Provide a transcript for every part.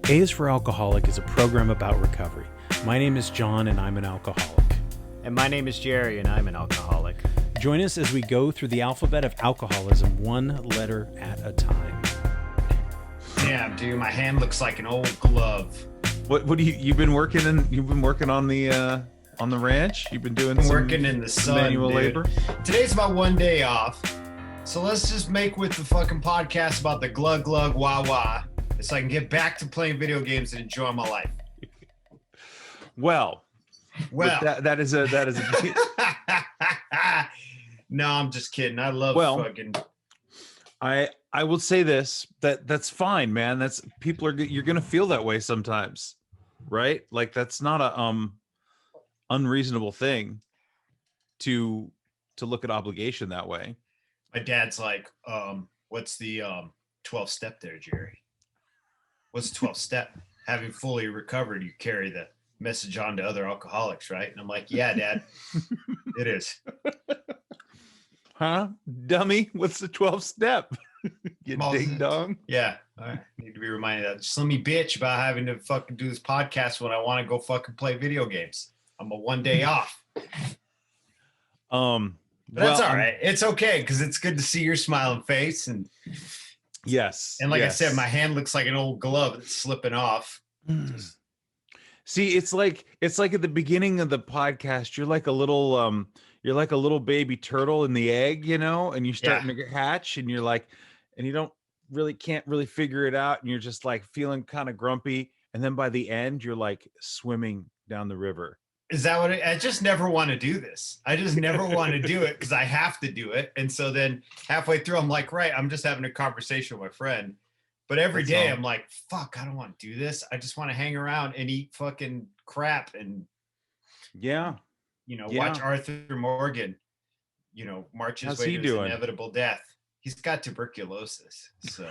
A is for Alcoholic is a program about recovery. My name is John and I'm an alcoholic. And my name is Jerry and I'm an alcoholic. Join us as we go through the alphabet of alcoholism one letter at a time. Damn, dude, my hand looks like an old glove. What do you've been working on the ranch? You've been doing working in the sun, manual dude. labor? Today's my one day off. So let's just make with the fucking podcast about the glug glug wah wah so I can get back to playing video games and enjoy my life. Well, that is a No, I'm just kidding. I love fucking I will say this, that's fine, man. That's you're gonna feel that way sometimes, right? Like that's not a unreasonable thing to look at obligation that way. My dad's like, what's the 12 step there, Jerry? What's the 12 step? Having fully recovered, you carry the message on to other alcoholics, right? And I'm like, yeah, Dad, it is. Huh? Dummy, what's the 12th step? You ding dong. Yeah. All right. Need to be reminded of that. Just let me bitch about having to fucking do this podcast when I want to go fucking play video games. I'm a one day off. But that's all right. It's okay because it's good to see your smiling face. And yes. And like I said, my hand looks like an old glove that's slipping off. See, it's like at the beginning of the podcast, you're like a little baby turtle in the egg, and you're starting to hatch, and you're like, and you can't really figure it out, and you're just like feeling kind of grumpy, and then by the end, you're like swimming down the river. Is that what I just never want to do this. I just never want to do it because I have to do it. And so then halfway through, I'm like, right, I'm just having a conversation with my friend. But every day I'm like, fuck, I don't want to do this. I just want to hang around and eat fucking crap and watch Arthur Morgan, march his way to his inevitable death. He's got tuberculosis. So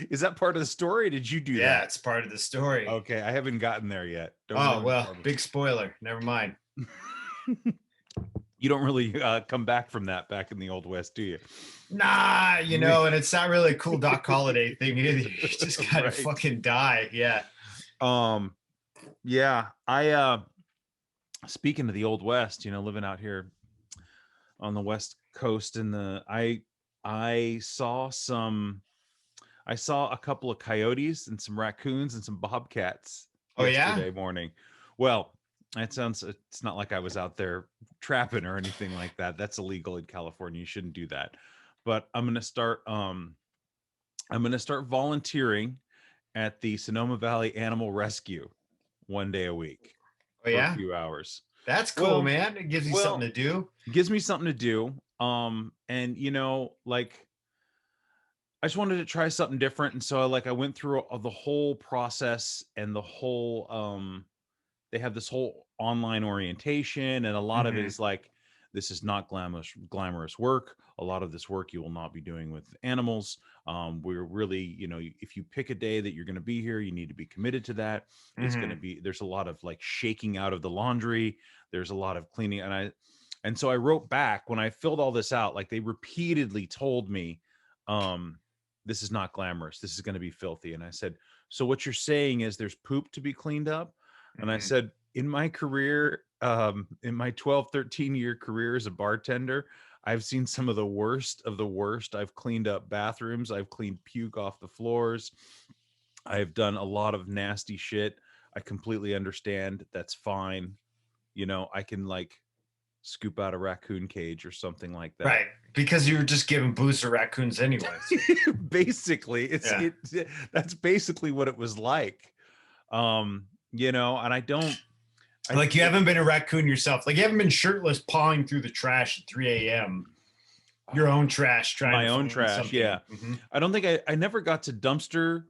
is that part of the story? Did you do that? Yeah, it's part of the story. Okay, I haven't gotten there yet. Big spoiler. Never mind. You don't really come back from that back in the Old West, do you? Nah, and it's not really a cool Doc Holliday thing either. You just gotta fucking die. Yeah. Yeah. I speaking of the Old West, living out here on the West Coast, I saw a couple of coyotes and some raccoons and some bobcats yesterday morning. Well, it's not like I was out there trapping or anything like that. That's illegal in California. You shouldn't do that. But I'm going to start volunteering at the Sonoma Valley Animal Rescue one day a week for a few hours. That's cool, man. It gives you something to do. It gives me something to do. And I just wanted to try something different. And so I went through the whole process and the whole, they have this whole online orientation, and a lot of it is like, this is not glamorous work. A lot of this work you will not be doing with animals. We're really, if you pick a day that you're going to be here, you need to be committed to that. It's going to be, there's a lot of like shaking out of the laundry. There's a lot of cleaning. And so I wrote back when I filled all this out, like they repeatedly told me, this is not glamorous. This is going to be filthy. And I said, so what you're saying is there's poop to be cleaned up? And I said, in my career, in my 12, 13-year career as a bartender, I've seen some of the worst of the worst. I've cleaned up bathrooms. I've cleaned puke off the floors. I've done a lot of nasty shit. I completely understand. That's fine. I can like scoop out a raccoon cage or something like that. Right. Because you were just giving booze to raccoons anyways. Basically, that's basically what it was like. And I don't like, you haven't been a raccoon yourself. Like, you haven't been shirtless pawing through the trash at 3 a.m. Your own trash, my own trash. Yeah. I don't think I never got to dumpster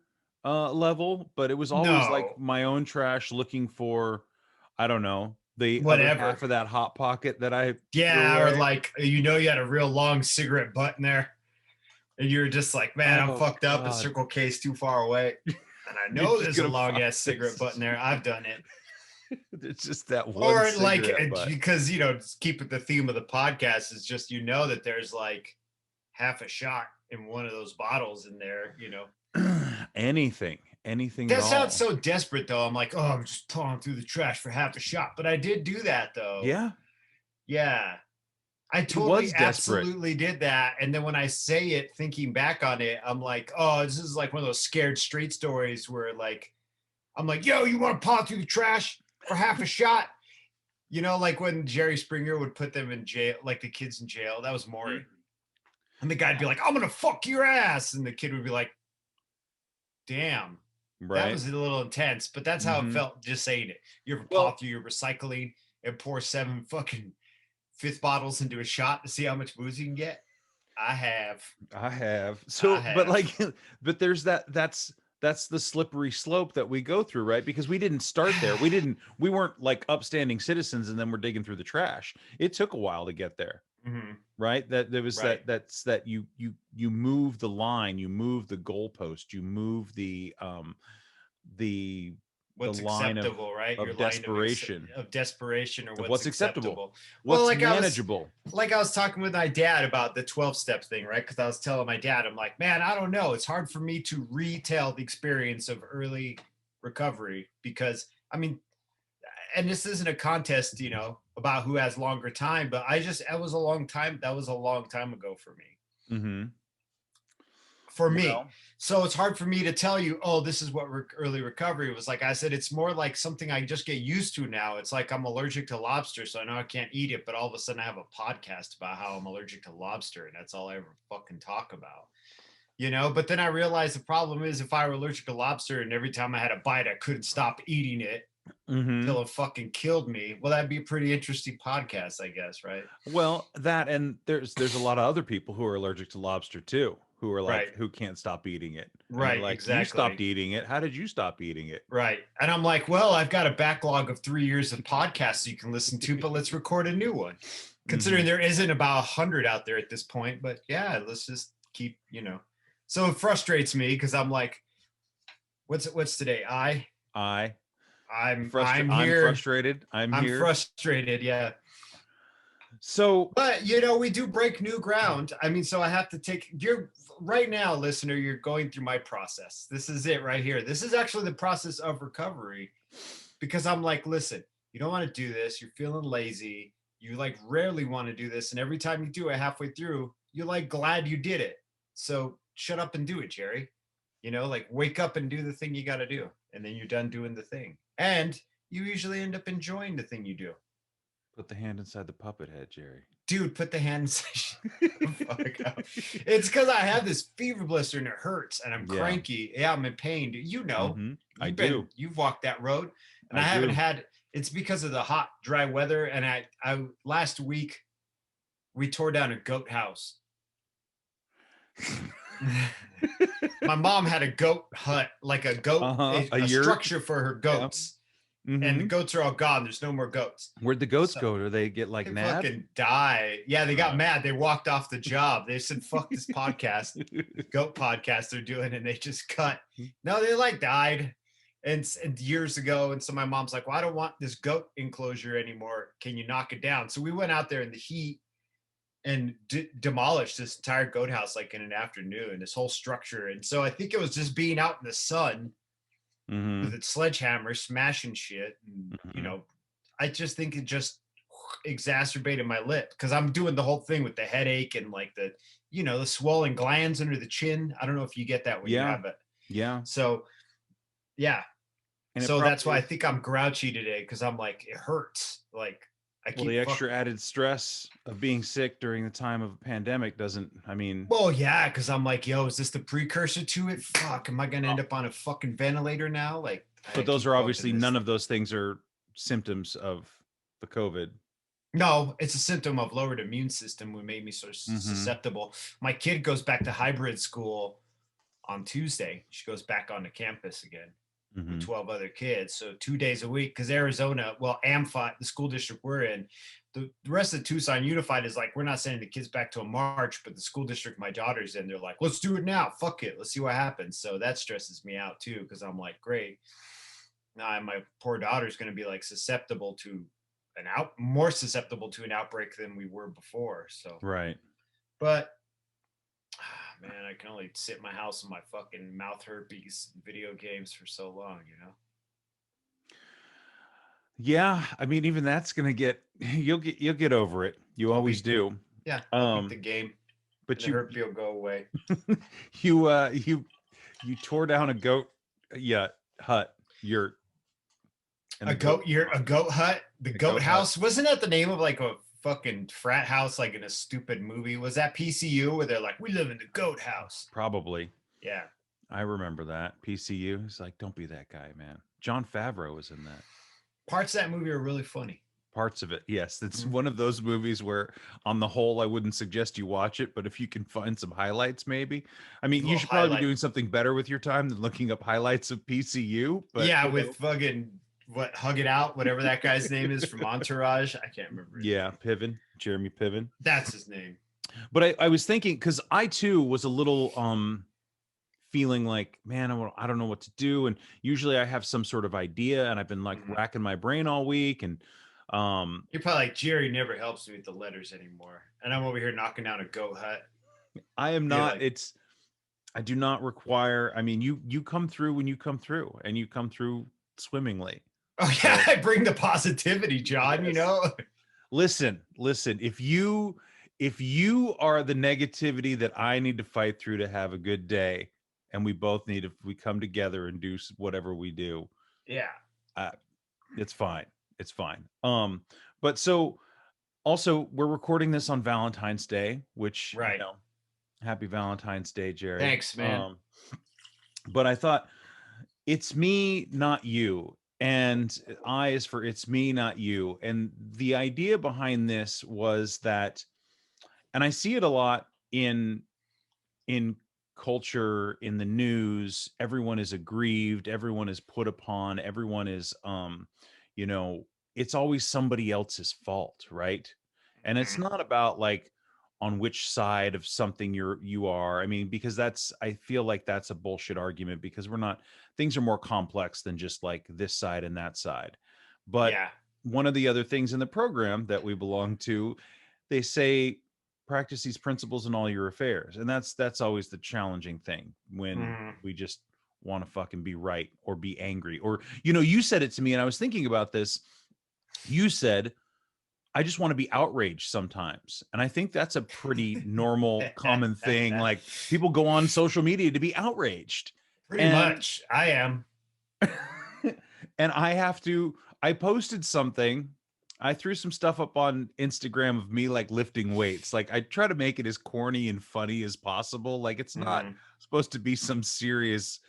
level, but it was always like my own trash looking for, I don't know, the other half of that hot pocket that I or like, you had a real long cigarette butt in there and you're just like, man, I'm fucked up and Circle K's too far away. And I know there's a long ass cigarette butt in there. I've done it. It's just that one. Or like, because, just keep it the theme of the podcast is just, that there's like half a shot in one of those bottles in there, Anything. anything at That all. sounds so desperate, though. I'm like, oh, I'm just pulling through the trash for half a shot. But I did do that, though. Yeah. Yeah. I It totally, was desperate. absolutely did that. And then when I say it, thinking back on it, I'm like, oh, this is like one of those scared straight stories where, like, I'm like, yo, you want to paw through the trash for half a shot? You know, like when Jerry Springer would put them in jail, like the kids in jail. That was Maury. Mm-hmm. And the guy'd be like, I'm going to fuck your ass. And the kid would be like, damn, that Right. was a little intense. But that's how it felt just saying it. You ever paw through your recycling and pour 7 fucking fifth bottles into a shot to see how much booze you can get? I have. So, but like, but there's that's the slippery slope that we go through, right? Because we didn't start there. We weren't like upstanding citizens and then we're digging through the trash. It took a while to get there. Mhm. Right. That there was Right. that you move the line, you move the goalpost, you move the What's line acceptable, right? Your of line desperation. of desperation, or Of what's acceptable. acceptable. What's Well, like manageable. I was talking with my dad about the 12-step thing, right? Because I was telling my dad, I'm like, man, I don't know. It's hard for me to retell the experience of early recovery because, I mean, and this isn't a contest, you know, about who has longer time, but that was a long time ago for me. Mm-hmm. For me. So it's hard for me to tell you, oh, this is what early recovery was like. I said, it's more like something I just get used to now. It's like I'm allergic to lobster, so I know I can't eat it, but all of a sudden I have a podcast about how I'm allergic to lobster, and that's all I ever fucking talk about. You know, but then I realized the problem is if I were allergic to lobster and every time I had a bite, I couldn't stop eating it till it fucking killed me. Well, that'd be a pretty interesting podcast, I guess, right? Well, that, and there's a lot of other people who are allergic to lobster too, who are like, Right. who can't stop eating it. And you're Right, like, you exactly. stopped eating it. How did you stop eating it? Right. And I'm like, well, I've got a backlog of 3 years of podcasts you can listen to, but let's record a new one. Considering there isn't about 100 out there at this point, but yeah, let's just keep, you know. So it frustrates me because I'm like, what's today? I'm here. Frustrated. I'm here. Frustrated, yeah. So, but you know, we do break new ground. I mean, so I have to you're right now, listener, you're going through my process. This is it right here. This is actually the process of recovery because I'm like, listen, you don't want to do this. You're feeling lazy. You like rarely want to do this. And every time you do it halfway through, you're like glad you did it. So shut up and do it, Jerry. You know, like wake up and do the thing you got to do. And then you're done doing the thing. And you usually end up enjoying the thing you do. Put the hand inside the puppet head, Jerry. Dude, put the hand inside. It's because I have this fever blister and it hurts and I'm cranky. Yeah, I'm in pain. You know, you've walked that road. And I haven't had, it's because of the hot, dry weather. And I last week we tore down a goat house. My mom had a goat hut, like a goat, a structure for her goats. Yeah. And the goats are all gone. There's no more goats. Where'd the goats go? Do they get like mad? Fucking die. Yeah, they got mad. They walked off the job. They said, fuck this podcast, goat podcast they're doing, and they just cut. No, they like died and years ago. And so my mom's like, well, I don't want this goat enclosure anymore. Can you knock it down? So we went out there in the heat and demolished this entire goat house like in an afternoon, this whole structure. And so I think it was just being out in the sun with its sledgehammer smashing shit. And, you know, I just think it just exacerbated my lip because I'm doing the whole thing with the headache and like the, you know, the swollen glands under the chin. I don't know if you get that when you have it. Yeah. So, yeah. And so that's why I think I'm grouchy today because I'm like, it hurts. Like, the extra added stress of being sick during the time of a pandemic doesn't, I mean. Well, yeah, because I'm like, yo, is this the precursor to it? Fuck, am I going to end up on a fucking ventilator now? Like, but those are obviously, none of those things are symptoms of the COVID. No, it's a symptom of lowered immune system, which made me so susceptible. My kid goes back to hybrid school on Tuesday. She goes back onto campus again. With 12 other kids. So 2 days a week, because Arizona, well, AMFI, the school district we're in, the rest of Tucson Unified is like, we're not sending the kids back till March, but the school district my daughter's in, they're like, let's do it now. Fuck it. Let's see what happens. So that stresses me out too, because I'm like, great. Now my poor daughter's going to be like susceptible to more susceptible to an outbreak than we were before. So, right. But Man, I can only sit in my house with my fucking mouth herpes video games for so long, you know? Yeah, I mean, even that's gonna get you'll get over it. You I'll always beat do. I'll beat the game and But the herpes will go away. you tore down a goat yeah hut yurt and the goat A goat hut? The a goat goat hut. house? Wasn't that the name of like a fucking frat house like in a stupid movie? Was that PCU where they're like, we live in the goat house? Probably. Yeah. I remember that. PCU. He's like, don't be that guy, man. John Favreau was in that. Parts of that movie are really funny. Parts of it, yes. It's Mhm. one of those movies where, on the whole, I wouldn't suggest you watch it, but if you can find some highlights, maybe. I mean, you Little should probably be highlight. doing something better with your time than looking up highlights of PCU. But Yeah, you know, with fucking what Hug It Out, whatever that guy's name is from Entourage. I can't remember. yeah, Piven, Jeremy Piven. That's his name. But I was thinking, because I too was a little feeling like, man, I don't know what to do. And usually I have some sort of idea, and I've been like Mhm. racking my brain all week. And You're probably like, Jerry never helps me with the letters anymore. And I'm over here knocking down a goat hut. I am Be not, like, it's, I do not require, I mean, you come through when you come through, and you come through swimmingly. oh yeah, I bring the positivity, John, you Yes. know? Listen, if you are the negativity that I need to fight through to have a good day, and we both need, if we come together and do whatever we do, Yeah. it's fine. It's fine. But so also we're recording this on Valentine's Day, which, Right. happy Valentine's Day, Jerry. Thanks, man. But I thought, it's me, not you. And I is for it's me, not you. And the idea behind this was that, and I see it a lot in culture, in the news, everyone is aggrieved, everyone is put upon, everyone is you know, it's always somebody else's fault, right? And it's not about like on which side of something you are. I mean, because that's, I feel like that's a bullshit argument, because we're not, things are more complex than just like this side and that side. But Yeah. one of the other things in the program that we belong to, they say, practice these principles in all your affairs. And that's always the challenging thing, when Mhm. we just want to fucking be right or be angry. Or, you said it to me, and I was thinking about this. You said, I just want to be outraged sometimes. And I think that's a pretty normal, common thing. Like, people go on social media to be outraged. Pretty And much. I am. and I posted something. I threw some stuff up on Instagram of me like lifting weights. Like, I try to make it as corny and funny as possible. Like, it's not Mhm. supposed to be some serious,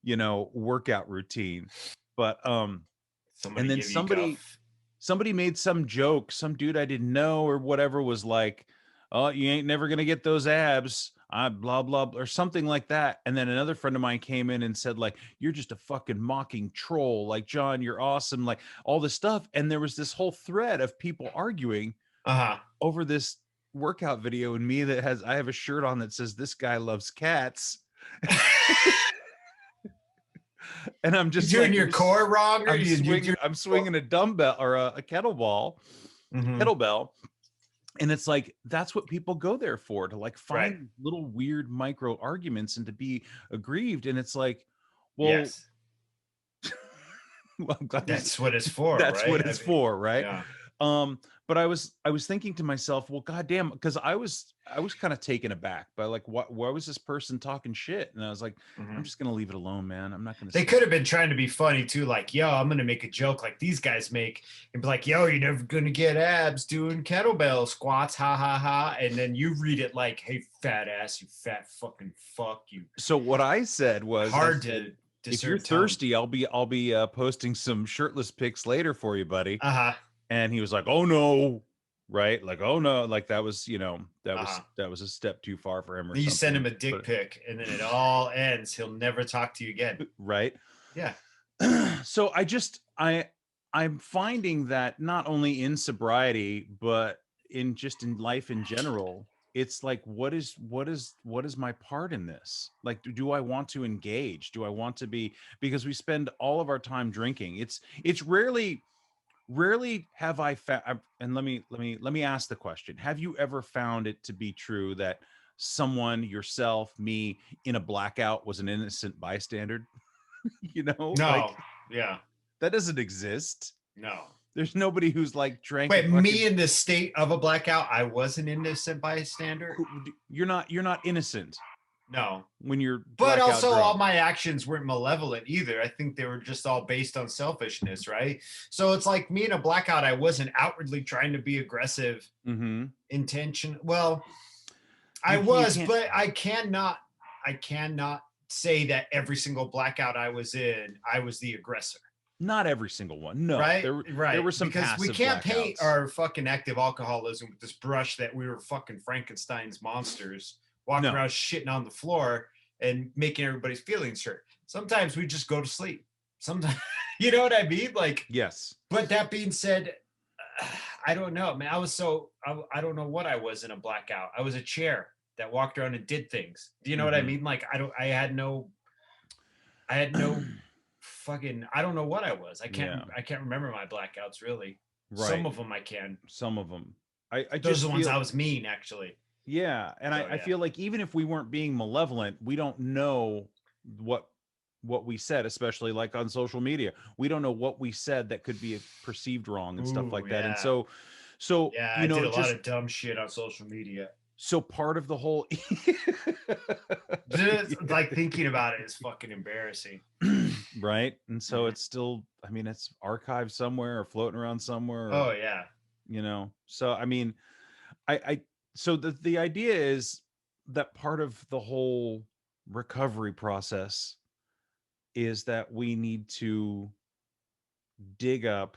workout routine. But Somebody and then give you guff. somebody made some joke, some dude I didn't know or whatever was like, "Oh, you ain't never gonna get those abs." I blah blah or something like that. And then another friend of mine came in and said, like, "You're just a fucking mocking troll. Like, John, you're awesome." Like, all this stuff. And there was this whole thread of people arguing Uh-huh. over this workout video, and me that I have a shirt on that says, "This guy loves cats." And I'm You just doing like, your core wrong? Or I'm swinging a dumbbell or a kettlebell, Mhm. kettlebell. And it's like, that's what people go there for, to like Right. find little weird micro arguments and to be aggrieved. And it's like, well, Yes. well, I'm glad That's what it's for, that's right? what it's for, right? Yeah. But I was thinking to myself, well, goddamn, because I was kind of taken aback by like, why was this person talking shit? And I was like, I'm Mhm. just gonna leave it alone, man. I'm not gonna They say could have been trying to be funny too, like, yo, I'm gonna make a joke like these guys make and be like, yo, you're never gonna get abs doing kettlebell squats, ha ha ha. And then you read it like, hey, fat ass, you fat fucking fuck, you. So what I said was, Hard to if you're discern tone. thirsty, I'll be posting some shirtless pics later for you, buddy. Uh-huh. And he was like, "Oh no," right? Like, "Oh no," like that was, Uh-huh. that was a step too far for him or Then you something. send him a dick But, pic and then it all ends. He'll never talk to you again. right? Yeah. So I'm finding that not only in sobriety, but in life in general, it's like, what is my part in this? Like, do I want to engage? Do I want to be, because we spend all of our time drinking. It's rarely have I found, and let me ask the question: have you ever found it to be true that someone, yourself, me, in a blackout was an innocent bystander. You know, like No. Yeah. that doesn't exist. No. There's nobody who's like drank a Wait, fucking, me in the state of a blackout, I was an innocent bystander? you're not innocent No. when you're But blackout also, all drunk. my actions weren't malevolent either. I think they were just all based on selfishness, right? So it's like me in a blackout, I wasn't outwardly trying to be aggressive, Mm-hmm. intention. Well, I You was, can't, but I cannot say that every single blackout I was in, I was the aggressor. not every single one. No, Right, there were some because we passive can't paint blackouts. our fucking active alcoholism with this brush that we were fucking Frankenstein's monsters walking No. around shitting on the floor and making everybody's feelings hurt. Sometimes we just go to sleep. Sometimes, you know what I mean? Like, Yes. but that being said, I don't know, man. I don't know what I was in a blackout. I was a chair that walked around and did things. Do you know what I Mhm. mean? Like, I had no fucking, I don't know what I was. I can't remember my blackouts really. Right. Some of them I can. Some of them. I Those just are the ones feel, I was mean, actually. yeah, and So, I yeah. feel like even if we weren't being malevolent, we don't know what we said, especially like on social media. We don't know what we said that could be perceived wrong and stuff Ooh, like that. And yeah. so Yeah, you I know, did a lot just of dumb shit on social media. so part of the whole Just like thinking about it is fucking embarrassing. right. And so Mhm. it's still, I mean, it's archived somewhere or floating around somewhere, or, Oh yeah. you know. So I mean, I so the idea is that part of the whole recovery process is that we need to dig up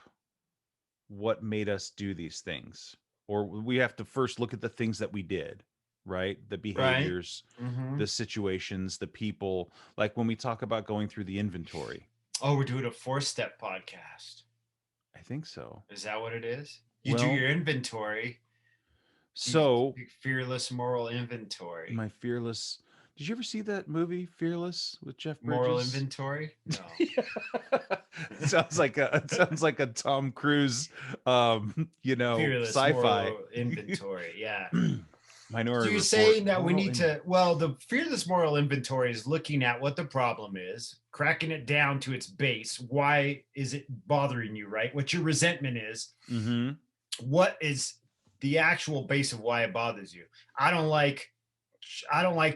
what made us do these things, or we have to first look at the things that we did, right? The Right. behaviors, Mm-hmm. the situations, the people. Like when we talk about going through the inventory. Oh, we're doing a 4-step podcast. I think so. Is that what it is? You do Well, your inventory. so Fearless moral inventory. my fearless, did you ever see that movie Fearless with Jeff Moral Bridges? inventory? No. It sounds like a Tom Cruise you know, Fearless sci-fi. moral inventory. Yeah. Minority So you're Report. saying that we Moral need to, well, the fearless moral inventory is looking at what the problem is, cracking it down to its base. Why is it bothering you, right? What your resentment is. Mm-hmm. What is the actual base of why it bothers you? I don't like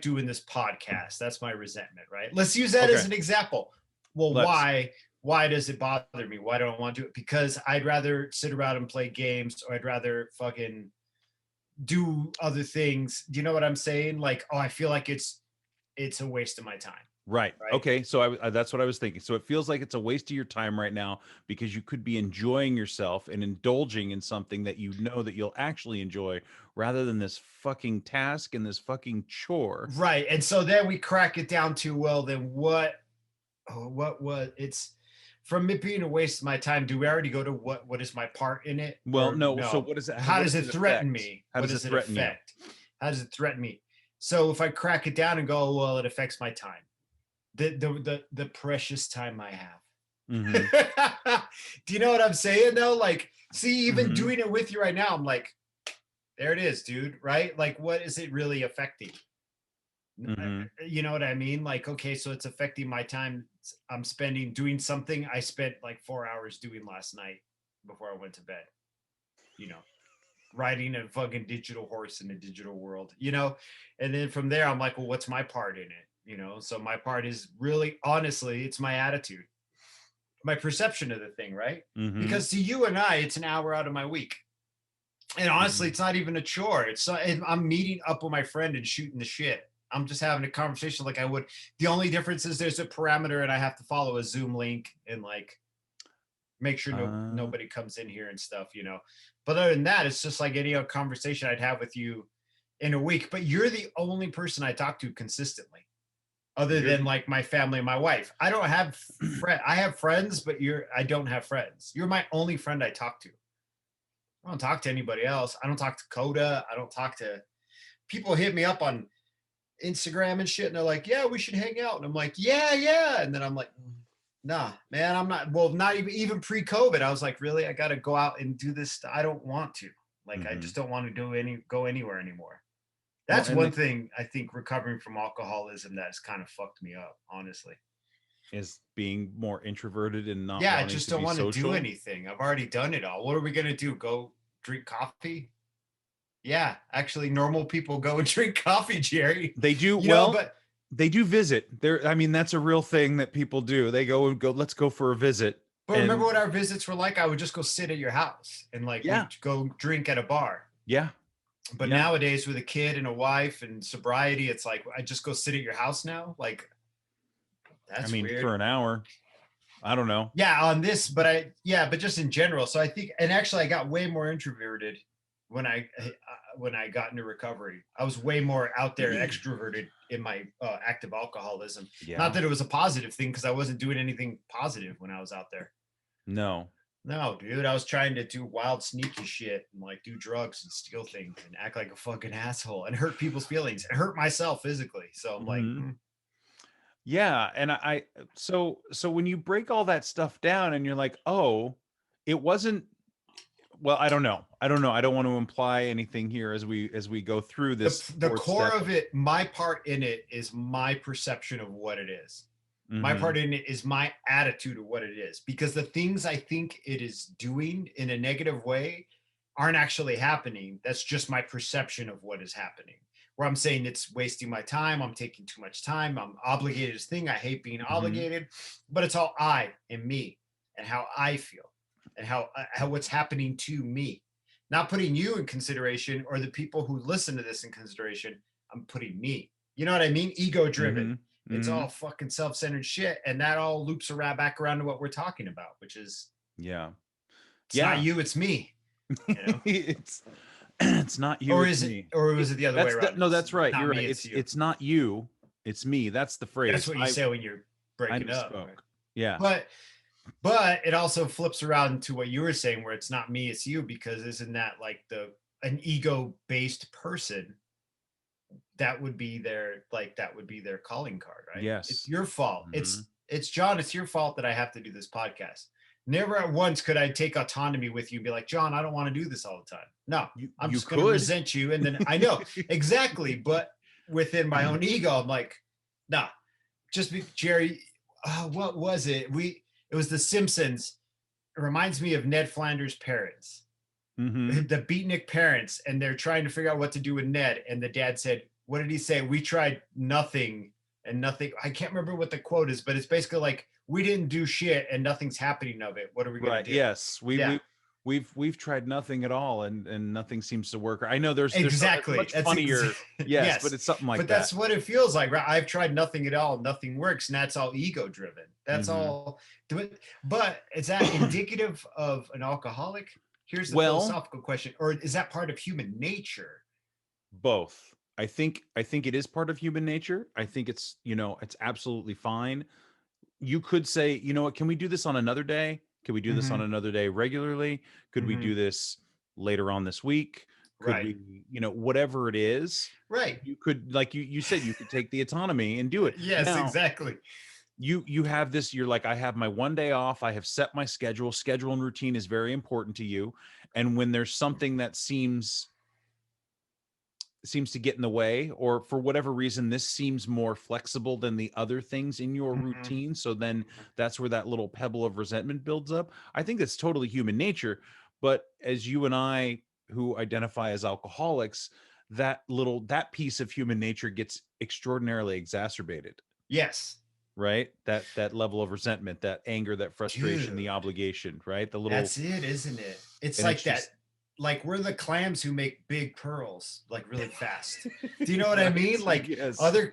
doing this podcast. That's my resentment, right? Let's use that as Okay. an example. Well, Let's. why does it bother me? Why don't I want to do it? Because I'd rather sit around and play games, or I'd rather fucking do other things. Do you know what I'm saying? Like, oh, I feel like it's a waste of my time. Right. Right. Okay. So that's what I was thinking. So it feels like it's a waste of your time right now because you could be enjoying yourself and indulging in something that you know that you'll actually enjoy, rather than this fucking task and this fucking chore. Right. And so then we crack it down to, well, then what it's, from it being a waste of my time, do we already go to what is my part in it? Well, Or no. So what is it? How what does it threaten affect? me? How What does it threaten affect? How does it threaten me? So if I crack it down and go, well, it affects my time, the precious time I have. you? Mm-hmm. Do you know what I'm saying though? Like, see, even Mhm. doing it with you right now, I'm like, there it is, dude. Right? Like, what is it really affecting? Mhm. You know what I mean? Like, okay, so it's affecting my time I'm spending doing something I spent like 4 hours doing last night before I went to bed. You know, riding a fucking digital horse in a digital world, you know? And then from there, I'm like, well, what's my part in it? You know, so my part is really, honestly, it's my attitude, my perception of the thing, right? Mhm. Because to you and I, it's an hour out of my week. And honestly, Mhm. it's not even a chore. I'm meeting up with my friend and shooting the shit. I'm just having a conversation like I would. The only difference is there's a parameter and I have to follow a Zoom link and like make sure nobody comes in here and stuff, you know. But other than that, it's just like any other conversation I'd have with you in a week. But you're the only person I talk to consistently, other than like my family and my wife. I don't have I have friends, but I don't have friends. You're my only friend I talk to. I don't talk to anybody else. I don't talk to Coda. I don't talk to people. Hit me up on Instagram and shit, and they're like, "Yeah, we should hang out." And I'm like, "Yeah." And then I'm like, "Nah, man, I'm not." Well, not even pre-COVID. I was like, "Really? I got to go out and do this. I don't want to. Like, I just don't want to go anywhere anymore." That's one thing I think recovering from alcoholism that's kind of fucked me up, honestly. Is being more introverted and not Yeah, I wanting just to don't be want to do social. anything. I've already done it all. What are we gonna do? Go drink coffee? Yeah, actually, normal people go and drink coffee, Jerry. They do You know, well. but They do visit there. I mean, that's a real thing that people do. They go and go. Let's go for a visit. remember And what our visits were like? I would just go sit at your house and like yeah, we'd go drink at a bar. yeah, But yeah. nowadays with a kid and a wife and sobriety, it's like I just go sit at your house now. Like I that's mean, weird. for an hour, I don't know. Yeah, on this, but but just in general. So I think, and actually, I got way more introverted when I got into recovery. I was way more out there, extroverted in my active alcoholism. Yeah. Not that it was a positive thing because I wasn't doing anything positive when I was out there. No. No, dude, I was trying to do wild, sneaky shit and like do drugs and steal things and act like a fucking asshole and hurt people's feelings and hurt myself physically. So I'm like, yeah. And so when you break all that stuff down and you're like, oh, it wasn't, well, I don't know. I don't want to imply anything here as we go through this. The core of it, my part in it is my perception of what it is. My part in it is my attitude of what it is, because the things I think it is doing in a negative way aren't actually happening. That's just my perception of what is happening, where I'm saying it's wasting my time. I'm taking too much time. I'm obligated to this thing. I hate being obligated, but it's all I and me and how I feel and how what's happening to me, not putting you in consideration or the people who listen to this in consideration. I'm putting me, you know what I mean? Ego driven. It's all fucking self-centered shit, and that all loops around back around to what we're talking about, which is it's not you, it's me. You know? It's not you, or it's is me. it, or was it the other way around? No, that's right. You're me, right. It's not you, it's me. That's the phrase. That's what you say when you're breaking up. Right? Yeah, but it also flips around to what you were saying, where it's not me, it's you, because isn't that like an ego-based person? That would be their calling card, right? Yes. It's your fault. It's John, it's your fault that I have to do this podcast. Never at once could I take autonomy with you and be like, John, I don't want to do this all the time. No, I'm just going to resent you. And then I know exactly, but within my own ego, I'm like, nah, just be Jerry. What was it? It was The Simpsons. It reminds me of Ned Flanders' parents, the beatnik parents, and they're trying to figure out what to do with Ned. And the dad said, what did he say? We tried nothing and nothing. I can't remember what the quote is, but it's basically like, we didn't do shit and nothing's happening of it. What are we going to do? Yes. We've tried nothing at all and nothing seems to work. I know there's exactly much funnier. Yes, but it's something like that. But that's what it feels like, right? I've tried nothing at all. Nothing works. And that's all ego driven. That's all. But is that indicative of an alcoholic? Here's the philosophical question. Or is that part of human nature? Both. I think it is part of human nature. I think it's, it's absolutely fine. You could say, you know what, can we do this on another day? Could we do this on another day regularly? Could we do this later on this week? Could we, whatever it is. Right. You could, like you said, you could take the autonomy and do it. Yes, now, exactly. You have this, you're like, I have my one day off. I have set my schedule. Schedule and routine is very important to you. And when there's something that seems to get in the way, or for whatever reason this seems more flexible than the other things in your routine, so then that's where that little pebble of resentment builds up. I think that's totally human nature. But as you and I, who identify as alcoholics, that piece of human nature gets extraordinarily exacerbated. Yes. Right, that level of resentment, that anger, that frustration, the obligation, right? That's it, isn't it? It's like that. Like we're the clams who make big pearls like really fast. Do you know what I mean? Like other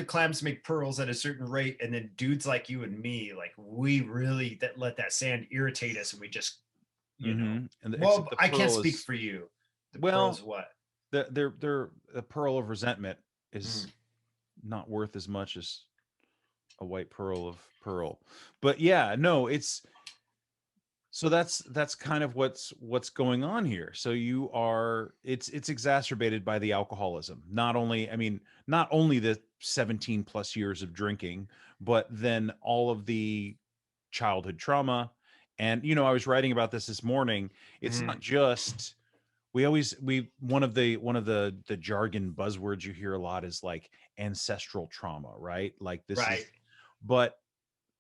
clams make pearls at a certain rate, and then dudes like you and me, like we really let that sand irritate us, and we just, know. And I can't speak for you. The pearl is what? The pearl of resentment is not worth as much as a white pearl of pearl. But yeah, no, it's. So that's kind of what's going on here. So it's exacerbated by the alcoholism. Not only the 17 plus years of drinking, but then all of the childhood trauma. And, I was writing about this morning. It's not just one of the jargon buzzwords you hear a lot is like ancestral trauma, right? Like this Right. is, but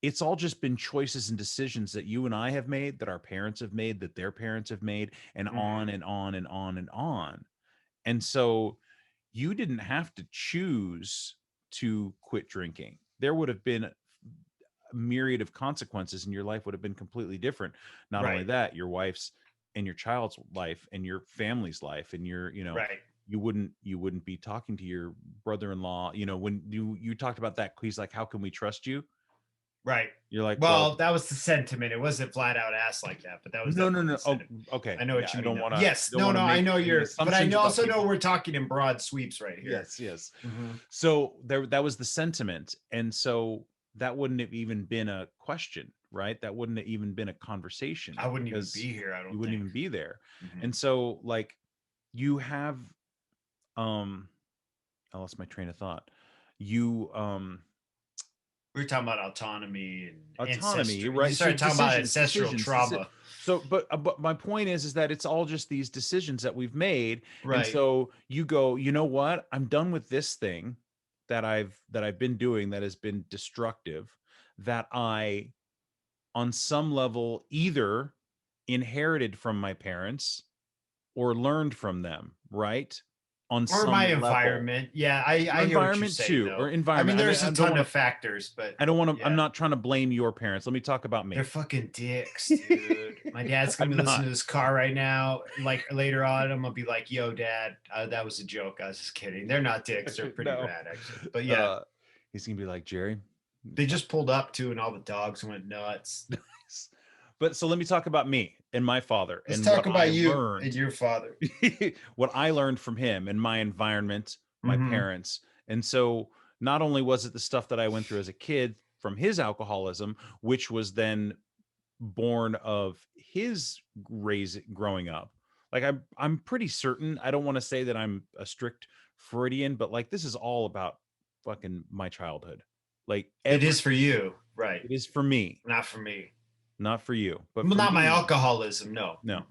it's all just been choices and decisions that you and I have made, that our parents have made, that their parents have made, and on and on and on and on. And so you didn't have to choose to quit drinking. There would have been a myriad of consequences, and your life would have been completely different. Not only Right. that, your wife's and your child's life and your family's life, and your, Right. you wouldn't be talking to your brother-in-law, when you talked about that. He's like, how can we trust you? Right. You're like, well, Well, that was the sentiment. It wasn't flat out asked like that, but that was no, no, definitely no. the Oh, sentiment. okay. I know Yeah, what you I mean. don't want to. Yes. Don't No, want no, to I make know any you're, but I assumptions know about also know people. we're talking in broad sweeps right here. Yes, yes. Mhm. So that was the sentiment, and so that wouldn't have even been a question, right? That wouldn't have even been a conversation, I wouldn't even because be here, I you don't wouldn't think. even be there. Mhm. And so, like, you have, I lost my train of thought. You We were talking about autonomy and autonomy, ancestry. You right? So started talking about decisions, ancestral decisions, trauma. so but my point is that it's all just these decisions that we've made. And Right. so you go, you know what, I'm done with this thing that I've been doing that has been destructive, that I on some level either inherited from my parents or learned from them, right? On Or some my level. environment. Yeah, Or I hear what you're environment saying too, or though. I mean, environment. I mean, there's a ton of factors, but I don't want to, I'm yeah. not trying to blame your parents. Let me talk about They're me. fucking dicks, dude. My dad's gonna I'm be listening not. to this car right now. Like later on, I'm gonna be like, "Yo, Dad, that was a joke. I was just kidding. They're not dicks. They're pretty No. rad, actually." But yeah, He's gonna be like, Jerry. they just pulled up too, and all the dogs went nuts. But so let me talk about me and my father Let's and talk what I about you and learned, your father. what I learned from him and my environment, my Mm-hmm. parents. And so not only was it the stuff that I went through as a kid from his alcoholism, which was then born of his growing up. Like I'm pretty certain, I don't want to say that I'm a strict Freudian, but like this is all about fucking my childhood. Like It every is for you, right? it is for me, Not for me. not for you, but Well, for not my me, alcoholism. No. no.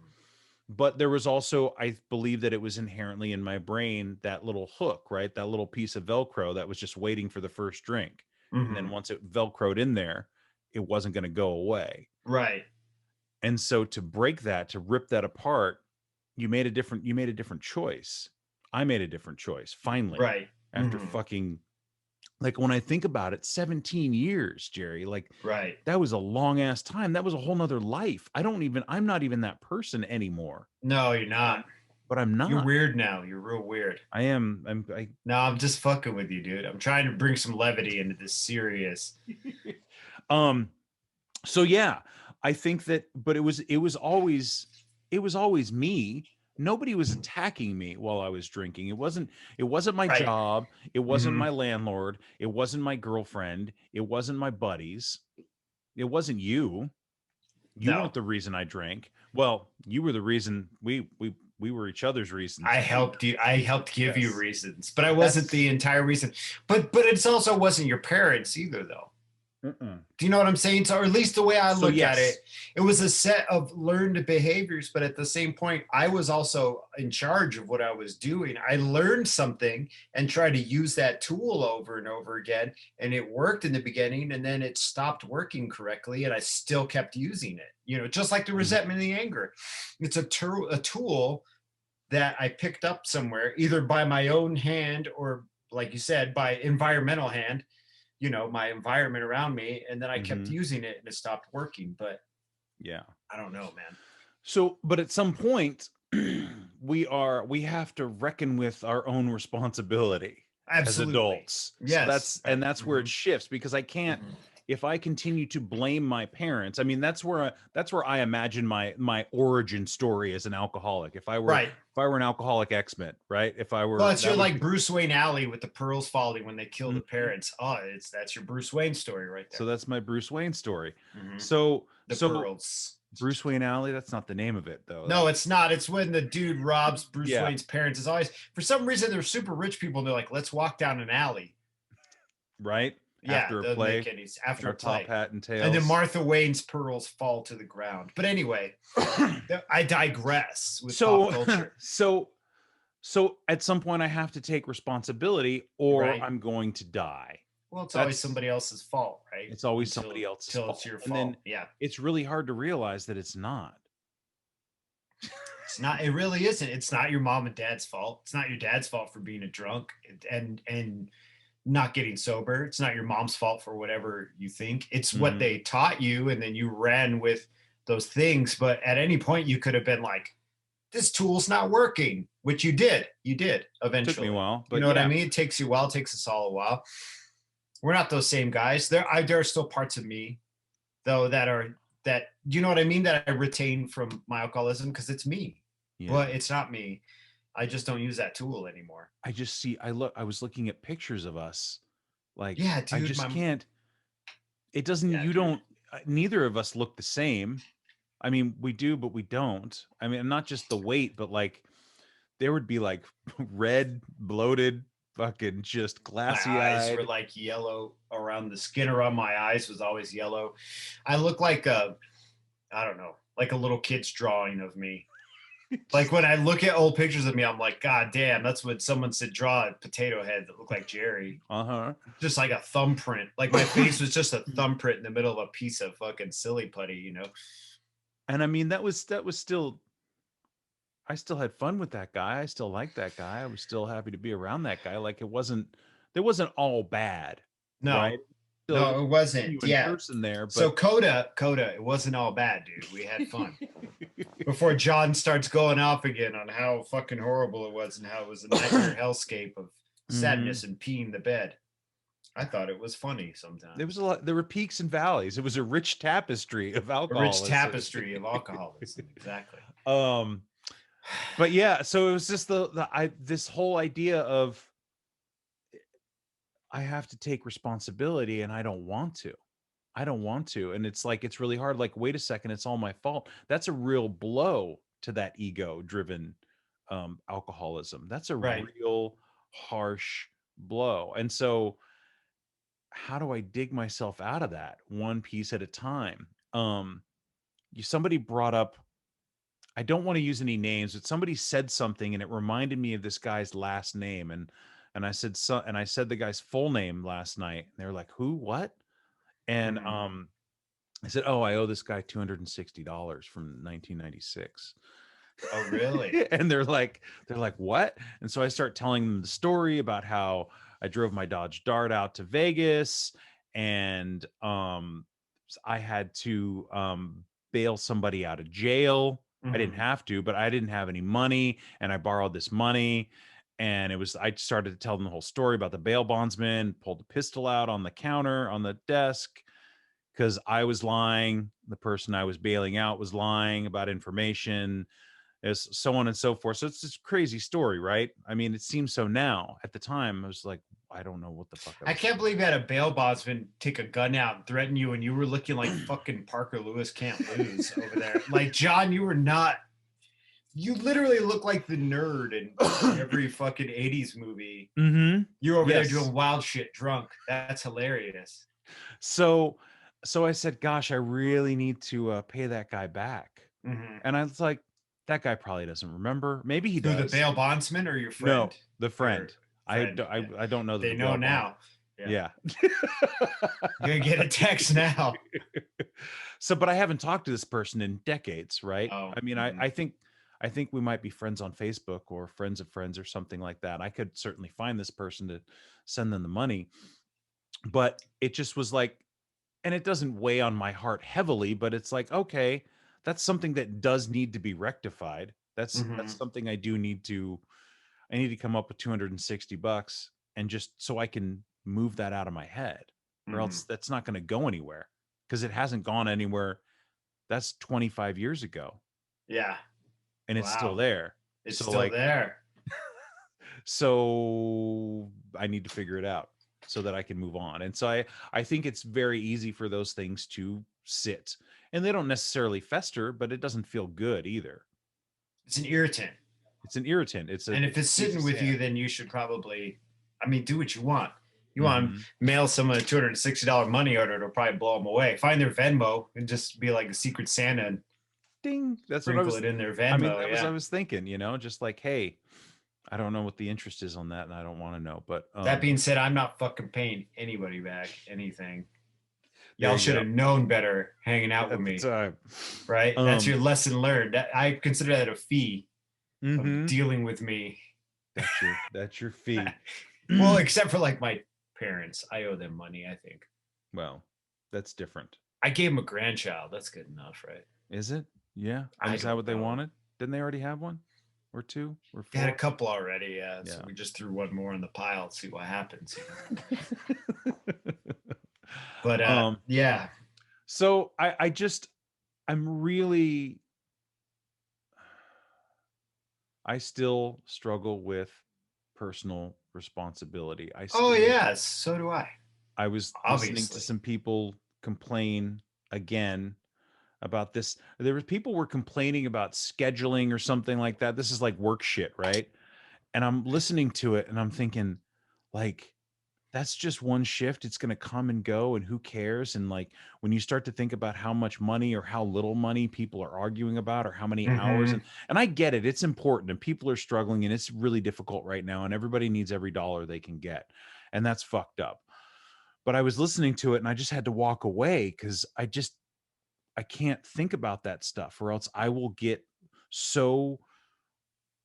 But there was also, I believe that it was inherently in my brain, that little hook, right? That little piece of Velcro that was just waiting for the first drink. And Mm-hmm. then once it Velcroed in there, it wasn't going to go away. Right. And so to break that, to rip that apart, you made a different choice. I made a different choice finally, Right. after Mm-hmm. fucking, like, when I think about it, 17 years, Jerry, like Right. that was a long ass time. That was a whole nother life. I'm not even that person anymore. No, you're not. But I'm You're not. weird now. You're real weird. I am. No, I'm just fucking with you, dude. I'm trying to bring some levity into this serious. um so yeah, I think that, but it was always me. Nobody was attacking me while I was drinking. It wasn't my Right. job, it wasn't Mm-hmm. my landlord, it wasn't my girlfriend, it wasn't my buddies, it wasn't you. You No, weren't the reason I drank. Well, you were the reason. We were each other's reasons. I helped you. I helped give you Yes. reasons, but I wasn't the entire reason. But it's also wasn't your parents either, though. Mm-mm. Do you know what I'm saying? So, or at least the way I So, look yes. at it, it was a set of learned behaviors, but at the same point, I was also in charge of what I was doing. I learned something and tried to use that tool over and over again, and it worked in the beginning, and then it stopped working correctly, and I still kept using it. You know, just like the resentment and the anger. It's a tool that I picked up somewhere, either by my own hand or, like you said, by environmental hand, you know, my environment around me, and then I kept using it and it stopped working. But Yeah. I don't know, man. So, but at some point, we have to reckon with our own responsibility as Absolutely. adults. Yes. So that's where it shifts, because I can't, if I continue to blame my parents, I mean, that's where I imagine my origin story as an alcoholic. If I were an alcoholic X-Men, right? If I were, well, it's your like Bruce Wayne alley with the pearls falling when they kill the Mhm. parents. Oh, that's your Bruce Wayne story right there. So that's my Bruce Wayne story. Mhm. So pearls. Bruce Wayne Alley, that's not the name of it though. No, it's not. It's when the dude robs Bruce Yeah. Wayne's parents. It's always, for some reason, they're super rich people. And they're like, let's walk down an alley. Right. after a doesn't play, make any after our a play. top hat and tails. And then Martha Wayne's pearls fall to the ground. But anyway, I digress with pop culture. So at some point I have to take responsibility or Right. I'm going to die. Well, it's always somebody else's fault, right? It's always somebody else's fault. It's your and fault. then Yeah. It's really hard to realize that it's not. It's not. It really isn't. It's not your mom and dad's fault. It's not your dad's fault for being a drunk and not getting sober. It's not your mom's fault for whatever you think. It's what they taught you, and then you ran with those things. But at any point, you could have been like, "This tool's not working," which you did. You did eventually. It took me a while, but you know what I mean. It takes you a while. It takes us all a while. We're not those same guys. There are still parts of me, though, that you know what I mean, that I retain from my alcoholism because it's me, but it's not me. I just don't use that tool anymore. I was looking at pictures of us, like, yeah, dude, I just can't. It doesn't. You don't. Neither of us look the same. I mean, we do, but we don't. I mean, not just the weight, but like, there would be like red, bloated, fucking just glassy my eyes eyed. were like yellow around the skin around my eyes was always yellow. I look like I don't know, like a little kid's drawing of me. Like when I look at old pictures of me, I'm like, God damn, that's what someone said, draw a potato head that looked like Jerry. Just like a thumbprint. Like my face was just a thumbprint in the middle of a piece of fucking silly putty, you know? And I mean, that was still, I still had fun with that guy. I still liked that guy. I was still happy to be around that guy. Like there wasn't all bad. No, right? No, it wasn't. Yeah. Person there, but... So Coda, it wasn't all bad, dude. We had fun. Before John starts going off again on how fucking horrible it was and how it was a nightmare hellscape of sadness and peeing the bed. I thought it was funny sometimes. There was a lot. There were peaks and valleys. It was a rich tapestry of alcoholism. A rich tapestry of alcoholism, exactly. But yeah, so it was just this whole idea of I have to take responsibility and I don't want to. And it's like, it's really hard. Like, wait a second, it's all my fault. That's a real blow to that ego driven alcoholism. That's a real harsh blow. And so how do I dig myself out of that one piece at a time? Somebody brought up, I don't want to use any names, but somebody said something and it reminded me of this guy's last name. And I said, I said the guy's full name last night. And they were like, who, what? And I said, oh, I owe this guy $260 from 1996. Oh, really? And they're like, what? And so I start telling them the story about how I drove my Dodge Dart out to Vegas and I had to bail somebody out of jail. I didn't have to, but I didn't have any money and I borrowed this money. And I started to tell them the whole story about the bail bondsman, pulled the pistol out on the counter on the desk because I was lying. The person I was bailing out was lying about information, as so on and so forth. So it's this crazy story, right? I mean, it seems so now. At the time, I was like, I don't know what the fuck. I can't believe you had a bail bondsman take a gun out and threaten you and you were looking like fucking Parker Lewis Can't Lose over there. Like, John, you literally look like the nerd in every fucking 80s movie. You're over there doing wild shit drunk. That's hilarious. So I said, gosh, I really need to pay that guy back. And I was like, that guy probably doesn't rember. Maybe he does. The bail bondsman or your friend? No, the friend. I don't know. They know now. Yeah. You're gonna get a text now. So, but I haven't talked to this person in decades, right? Oh, I mean, I think we might be friends on Facebook or friends of friends or something like that. I could certainly find this person to send them the money, but it just was like, and it doesn't weigh on my heart heavily, but it's like, okay, that's something that does need to be rectified. That's something I need to come up with $260 and just so I can move that out of my head, or else that's not going to go anywhere because it hasn't gone anywhere. That's 25 years ago. Yeah. And it's still there. It's still there. So I need to figure it out so that I can move on. And so I think it's very easy for those things to sit, and they don't necessarily fester, but it doesn't feel good either. It's an irritant. And if it's sitting with you, then you should probably, do what you want. You want to mail someone a $260 money order, it'll probably blow them away. Find their Venmo and just be like a secret Santa and ding. That's what I sprinkle was. it in their Venmo. I mean, that was I was thinking. Just like, hey, I don't know what the interest is on that, and I don't want to know. But that being said, I'm not fucking paying anybody back anything. There Y'all you should go. have known better hanging out with At the me, time. right? That's your lesson learned. I consider that a fee of dealing with me. That's your fee. Well, except for like my parents, I owe them money, I think. Well, that's different. I gave them a grandchild. That's good enough, right? Is it? Yeah. I Is that what they don't know. wanted? Didn't they already have one? Or two? Or They had a 4? couple already, yeah. So we just threw one more in the pile to see what happens. But yeah. So I'm really, I still struggle with personal responsibility. Yes, so do I. I was listening to some people complain again about this. There were people were complaining about scheduling or something like that. This is like work shit, right? And I'm listening to it and I'm thinking, like, that's just one shift. It's going to come and go, and who cares? And like, when you start to think about how much money or how little money people are arguing about, or how many hours, and I get it, it's important, and people are struggling, and it's really difficult right now, and everybody needs every dollar they can get, and that's fucked up. But I was listening to it and I just had to walk away because I can't think about that stuff, or else I will get so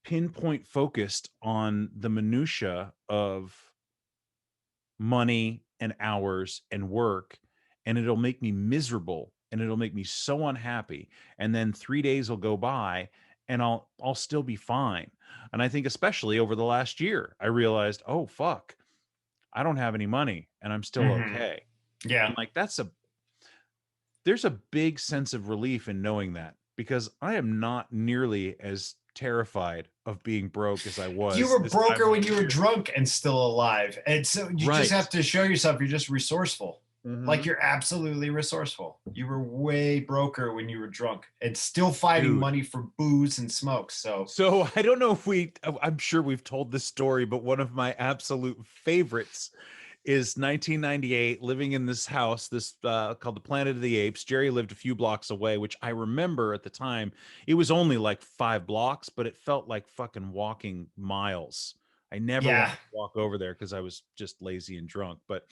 pinpoint focused on the minutia of money and hours and work, and it'll make me miserable, and it'll make me so unhappy. And then 3 days will go by and I'll still be fine. And I think especially over the last year, I realized, oh fuck, I don't have any money and I'm still okay. Yeah. And like there's a big sense of relief in knowing that, because I am not nearly as terrified of being broke as I was. You were broker when you were drunk and still alive. And so you just have to show yourself you're just resourceful. Like, you're absolutely resourceful. You were way broker when you were drunk and still fighting money for booze and smoke. So I don't know if I'm sure we've told this story, but one of my absolute favorites is 1998, living in this house, this called the Planet of the Apes. Jerry lived a few blocks away, which I remember at the time, it was only like 5 blocks, but it felt like fucking walking miles. I never wanted to walk over there because I was just lazy and drunk. But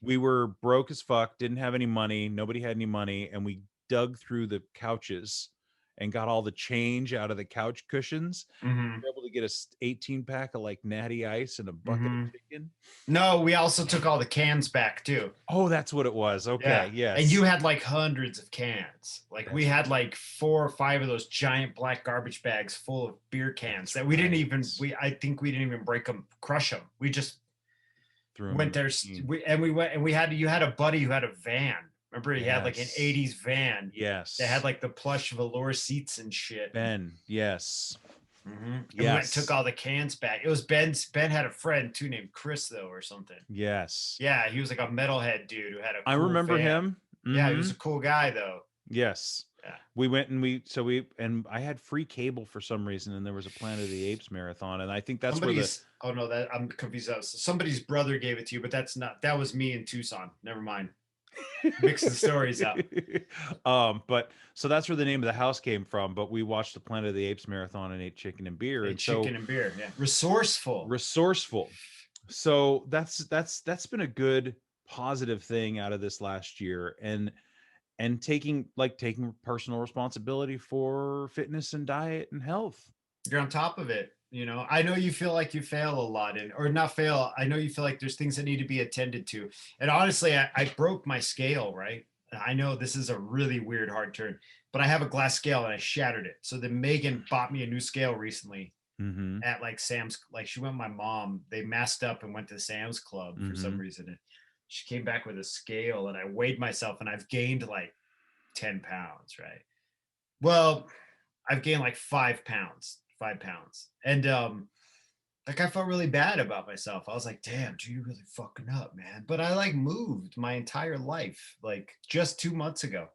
we were broke as fuck, didn't have any money. Nobody had any money. And we dug through the couches and got all the change out of the couch cushions. We were able to get a 18-pack of like Natty Ice and a bucket of chicken. No, we also took all the cans back too. Oh, that's what it was. Okay, yes. And you had like hundreds of cans. Like, we had like 4 or 5 of those giant black garbage bags full of beer cans that we didn't even I think we didn't even break them, crush them. We just went there. You had a buddy who had a van. Remember, he had like an 80s van. Yes. They had like the plush velour seats and shit. Ben, yes. And we went and took all the cans back. It was Ben had a friend too named Chris though, or something. Yes. Yeah, he was like a metalhead dude who had a cool I remember van. him. Yeah, he was a cool guy though. Yes. Yeah. We went and I had free cable for some reason, and there was a Planet of the Apes marathon, and I think that's that I'm confused. Somebody's brother gave it to you, but that was me in Tucson. Never mind. Mixing stories up. But so that's where the name of the house came from. But we watched the Planet of the Apes marathon and ate chicken and beer. Chicken and beer. Yeah. Resourceful. So that's been a good positive thing out of this last year, and taking personal responsibility for fitness and diet and health. You're on top of it. I know you feel like you fail a lot, or not fail. I know you feel like there's things that need to be attended to. And honestly, I broke my scale, right? I know this is a really weird hard turn, but I have a glass scale and I shattered it. So then Megan bought me a new scale recently at like Sam's. Like, she went with my mom. They masked up and went to Sam's Club for some reason. And she came back with a scale, and I weighed myself, and I've gained like 10 pounds, right? Well, I've gained like 5 pounds. And like, I felt really bad about myself. I was like, damn, dude, you're really fucking up, man. But I like moved my entire life, like just 2 months ago.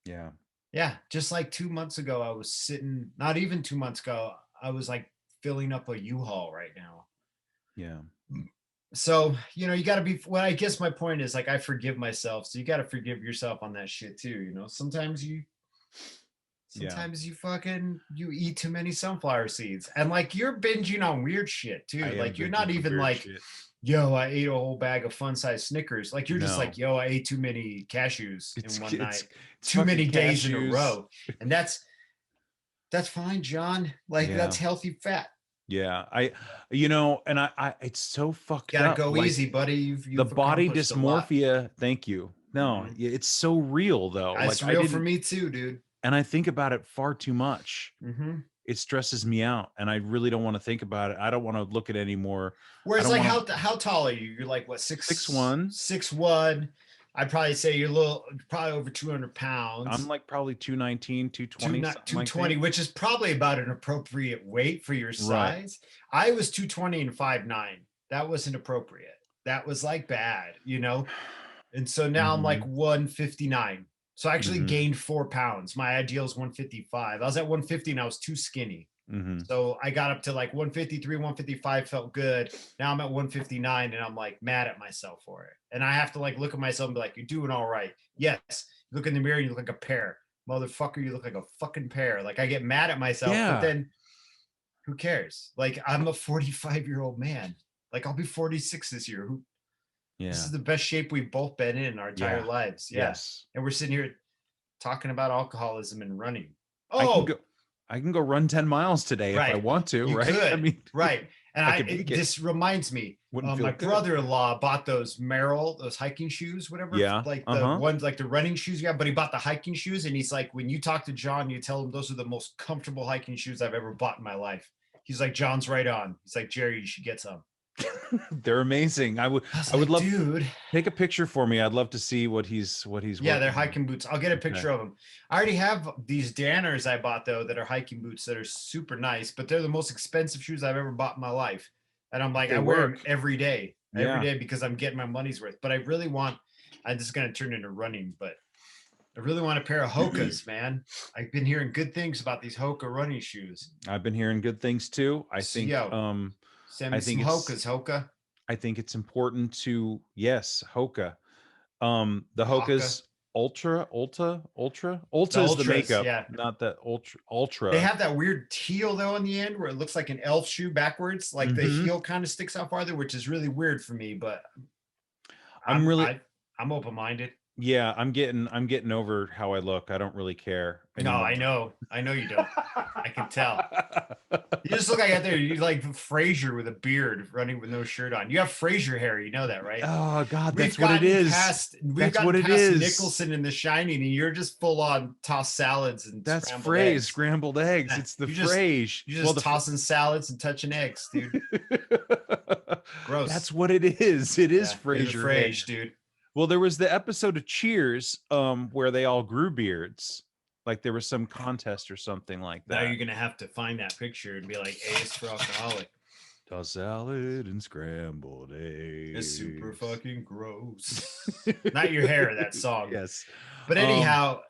Yeah, just like 2 months ago, I was sitting, not even 2 months ago, I was like filling up a U-Haul right now. So, you know, you got to be, well, I guess my point is like, I forgive myself. So you got to forgive yourself on that shit too. You know, sometimes you Yeah. fucking, you eat too many sunflower seeds and like you're binging on weird shit I too. am Like you're binging not on even weird like, shit. yo, I ate a whole bag of fun size Snickers. Like you're just No. like, yo, I ate too many cashews in one night, It's too fucking many days in a cashews. row. And that's fine, John. Like Yeah. that's healthy fat. Yeah. And I it's so fucked Gotta up. go Like easy, buddy. the You've body accomplished a lot. dysmorphia. Thank you. No, Mhm. it's so real though. It's Like I real for didn't, me too, dude. and I think about it far too much. Hmm. It stresses me out, and I really don't want to think about it. I don't want to look at it anymore. I Whereas, don't like, want to. how tall are you? You're like what, 6'1". 6'1"? I'd probably say you're a little, probably over 200 I'm pounds. like probably 219, 220, Not something like 220, that. which is probably about an appropriate weight for your Right. size. I was 220 and 5'9". That wasn't appropriate. That was like bad, you know? And so now I'm like Hmm. 159. So I actually Hmm. gained 4 pounds. My ideal is 155. I was at 150 and I was too skinny. Hmm. So I got up to like 153, 155, felt good. Now I'm at 159 and I'm like mad at myself for it. And I have to like look at myself and be like, you're doing all right. Yes. You look in the mirror, you look like a pear. Motherfucker, you look like a fucking pear. Like I get mad at myself, but Yeah. then who cares? Like I'm a 45-year-old man. Like I'll be 46 this year. This Yeah. is the best shape we've both been in our entire Yeah. lives. Yeah. Yes. And we're sitting here talking about alcoholism and running. I can Oh, go. I can go run 10 miles today if I right. want to. You Right. I could. mean, Right. And I could make it. this reminds me, Wouldn't feel my good. brother-in-law bought those Merrill, those hiking shoes, whatever, Yeah. like the Uh-huh. ones, like the running shoes. Yeah. But he bought the hiking shoes. And he's like, when you talk to John, you tell him those are the most comfortable hiking shoes I've ever bought in my life. He's like, John's right on. He's like, Jerry, you should get some. They're amazing. I would Like, love, dude. take a picture for me. I'd love to see what he's Yeah, they're working on. hiking boots. I'll get a Okay. picture of them. I already have these Danners I bought though that are hiking boots that are super nice, but they're the most expensive shoes I've ever bought in my life. And I'm like, They I wear them work. every day Yeah. because I'm getting my money's worth. But I really want, I'm just going to turn into running, but I really want a pair of Hoka's, man. I've been hearing good things about these Hoka running shoes. I've been hearing good things too. I So, think send I me some think Hoka's, Hoka. I think it's important to, yes, Hoka. The Hoka. Hoka's Ultra The is the Ultras, makeup, yeah. not the They Ultra. have that weird teal though in the end where it looks like an elf shoe backwards, like the Mhm. heel kind of sticks out farther, which is really weird for me. But I'm really, I'm open minded. yeah, I'm getting over how I look. I don't really care No, anymore. I know you don't. I can tell. You just look like out there. You like Frasier with a beard running with no shirt on. You have Frasier hair. You know that, right? Oh God, We've that's what it gotten is. we've That's gotten what it past is. Nicholson in The Shining, and you're just full on tossed salads and That's scrambled phrase, eggs. scrambled eggs. Yeah, It's the you just phrase. you're just tossing salads and touching eggs, dude. Gross. That's what it is. It is Yeah, you're the Frasier hair. Frasier, dude. Well, there was the episode of Cheers where they all grew beards. Like there was some contest or something like Now that. you're gonna have to find that picture and be like, A is for alcoholic. Toss salad and scrambled eggs. It's super fucking gross. Not your hair, that song. Yes. But anyhow,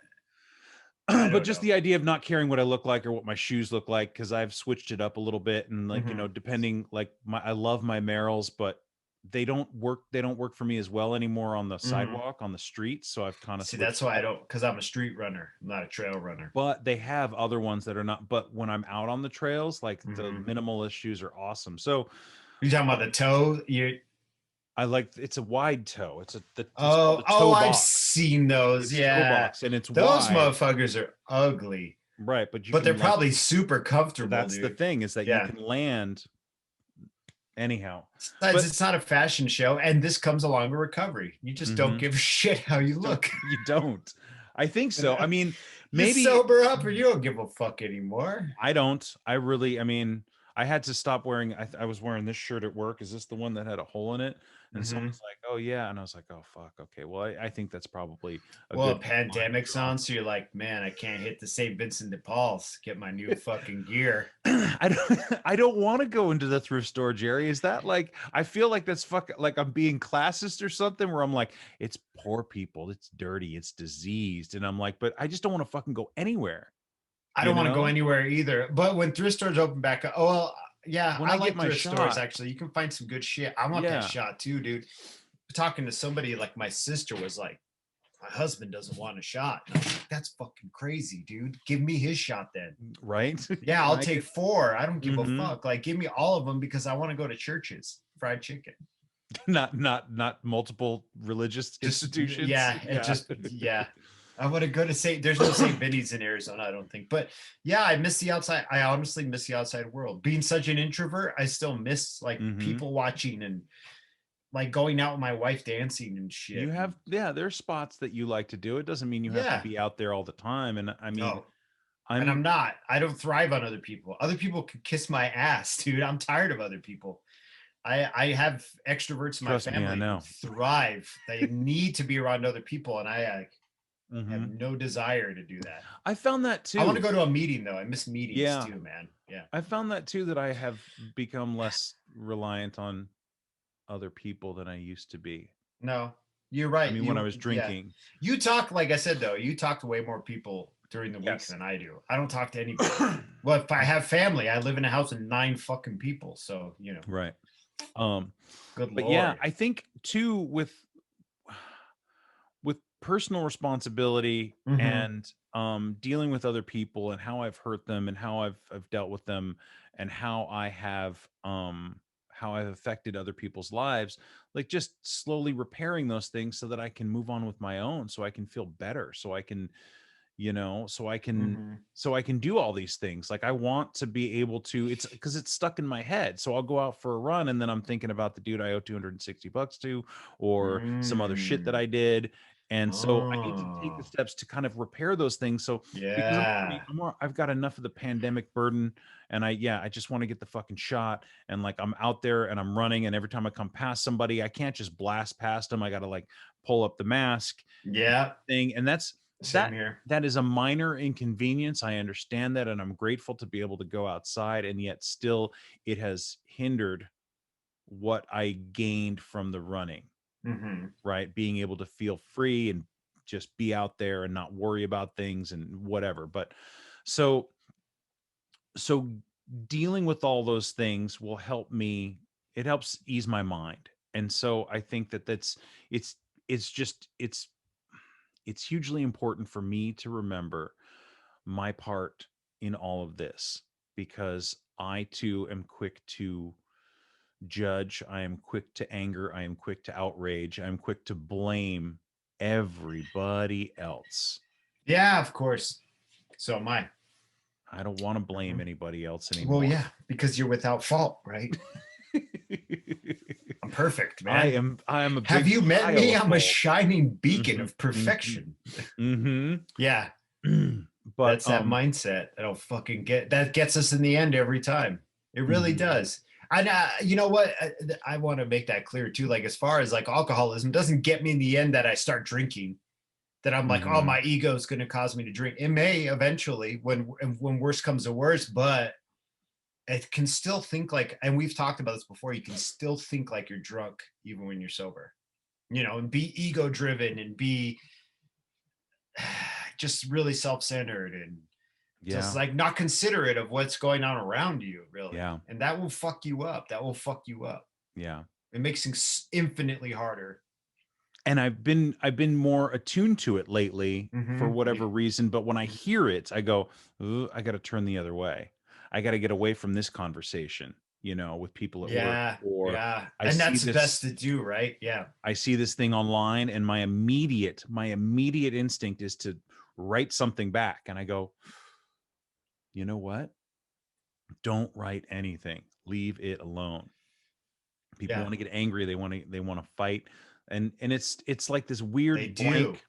but just the idea of not caring what I look like or what my shoes look like, because I've switched it up a little bit, and like depending, like I love my Merrills, but they don't work for me as well anymore on the sidewalk, on the street. So I've kind of see, that's why I don't, because I'm a street runner, I'm not a trail runner. But they have other ones that are not. But when I'm out on the trails, like the minimalist shoes are awesome. So you're talking about the toe? I like, it's a wide toe. It's toe box. I've seen those. It's yeah, toe box, and it's those wide. Motherfuckers are ugly. Right, but they're probably super comfortable. That's dude. the thing, is that you can land. Anyhow, besides, it's not a fashion show, and this comes along with recovery. You just don't give a shit how you look. You don't. I think so. I mean, maybe you sober up, or you don't give a fuck anymore. I don't. I mean, I had to stop wearing. I was wearing this shirt at work. Is this the one that had a hole in it? And someone's like, "Oh yeah," and I was like, "Oh fuck, okay." Well, I think that's probably a good pandemic's on, so you're like, man, I can't hit the St. Vincent de Paul's, get my new fucking gear. I don't want to go into the thrift store, Jerry. Is that like, I feel like that's like I'm being classist or something, where I'm like, it's poor people, it's dirty, it's diseased, and I'm like, but I just don't want to fucking go anywhere. I don't want to go anywhere either. But when thrift stores open back up, Yeah, when I I get like my thrift stores. shot, Actually, you can find some good shit. I want that yeah, shot too, dude. Talking to somebody like my sister was like, my husband doesn't want a shot. And I was like, that's fucking crazy, dude. Give me his shot then. right. Yeah, When I'll I take get, 4. I don't give a mhm. fuck. Like, give me all of them because I want to go to churches. Fried chicken. Not multiple religious Just institutions. yeah, it Yeah. just yeah. I want to go to St. There's no St. Vinny's in Arizona, I don't think. But yeah, I miss the outside. I honestly miss the outside world. Being such an introvert, I still miss like Hmm. people watching and like going out with my wife dancing and You shit. have, yeah, there's spots that you like to do. It doesn't mean you have to Yeah, be out there all the time. And I mean, no. And I'm I'm not. I don't thrive on other people. Other people could kiss my ass, dude. I'm tired of other people. I have extroverts in my trust me, I family who know. thrive. They need to be around other people, and I have Hmm. no desire to do that. I found that I want to too. go to a meeting though. I miss meetings Yeah. too, man. Yeah. I found that too, that I have become less reliant on other people than I used to be. No, you're I right. mean, when I was Yeah. drinking. You talk, like I said, though, you talk to way more people during the week Yes. than I do. I don't talk to anybody. Well, if I have family, I live in a house with 9 fucking people. So, Right. Um, good but yeah, Lord. I think too, with personal responsibility Hmm. and dealing with other people and how I've hurt them and how I've dealt with them and how I've affected other people's lives, like just slowly repairing those things so that I can move on with my own, so I can feel better, so I can, Hmm. so I can do all these things. Like I want to be able to, it's because it's stuck in my head. So I'll go out for a run and then I'm thinking about the dude I owe $260 to, or some other shit that Mm. I did. And so I need to take the Oh, steps to kind of repair those things. So because yeah. I've got enough of the pandemic burden, and I just want to get the fucking shot. And like I'm out there and I'm running, and every time I come past somebody, I can't just blast past them. I got to like pull up the mask Yeah. thing. And Same that here. that is a minor inconvenience. I understand that, and I'm grateful to be able to go outside, and yet still it has hindered what I gained from the running, Hmm. right? Being able to feel free and just be out there and not worry about things and whatever. But so so dealing with all those things will help me. It helps ease my mind. And so I think it's it's just it's hugely important for me to remember my part in all of this, because I too am quick to judge, I am quick to anger, I am quick to outrage, I'm quick to blame everybody else. Yeah, of course. So am I. I don't want to blame Mhm. anybody else Well, anymore. yeah, because you're without fault, right? I'm perfect, man. I am a Have big you met pile me? of I'm a fault. shining beacon Mhm, of mhm, perfection. mhm. Yeah, But that's that mindset that'll fucking that gets us in the end every time. It really mhm, does. And you know what? I want to make that clear too. Like as far as like alcoholism doesn't get me in the end that I start drinking. That I'm like, oh, mhm, my ego is going to cause me to drink. It may eventually when worse comes to worse, but it can still think like, and we've talked about this before. You can still think like you're drunk even when you're sober. And be ego driven and be just really self-centered and just yeah, like not considerate of what's going on around you really, yeah, and that will fuck you up. yeah. It makes things infinitely harder. And I've been more attuned to it lately for Mm-hmm. whatever reason, but when I hear it, I go, "Ugh, I got to turn the other way. I got to get away from this conversation, with people at work, Yeah, or yeah, I and see that's the best this to do, right? Yeah. I see this thing online, and my immediate instinct is to write something back, and I go, "You know what? Don't write anything. Leave it alone." People Yeah, want to get angry, they want to fight, and it's like this they weird do. blank,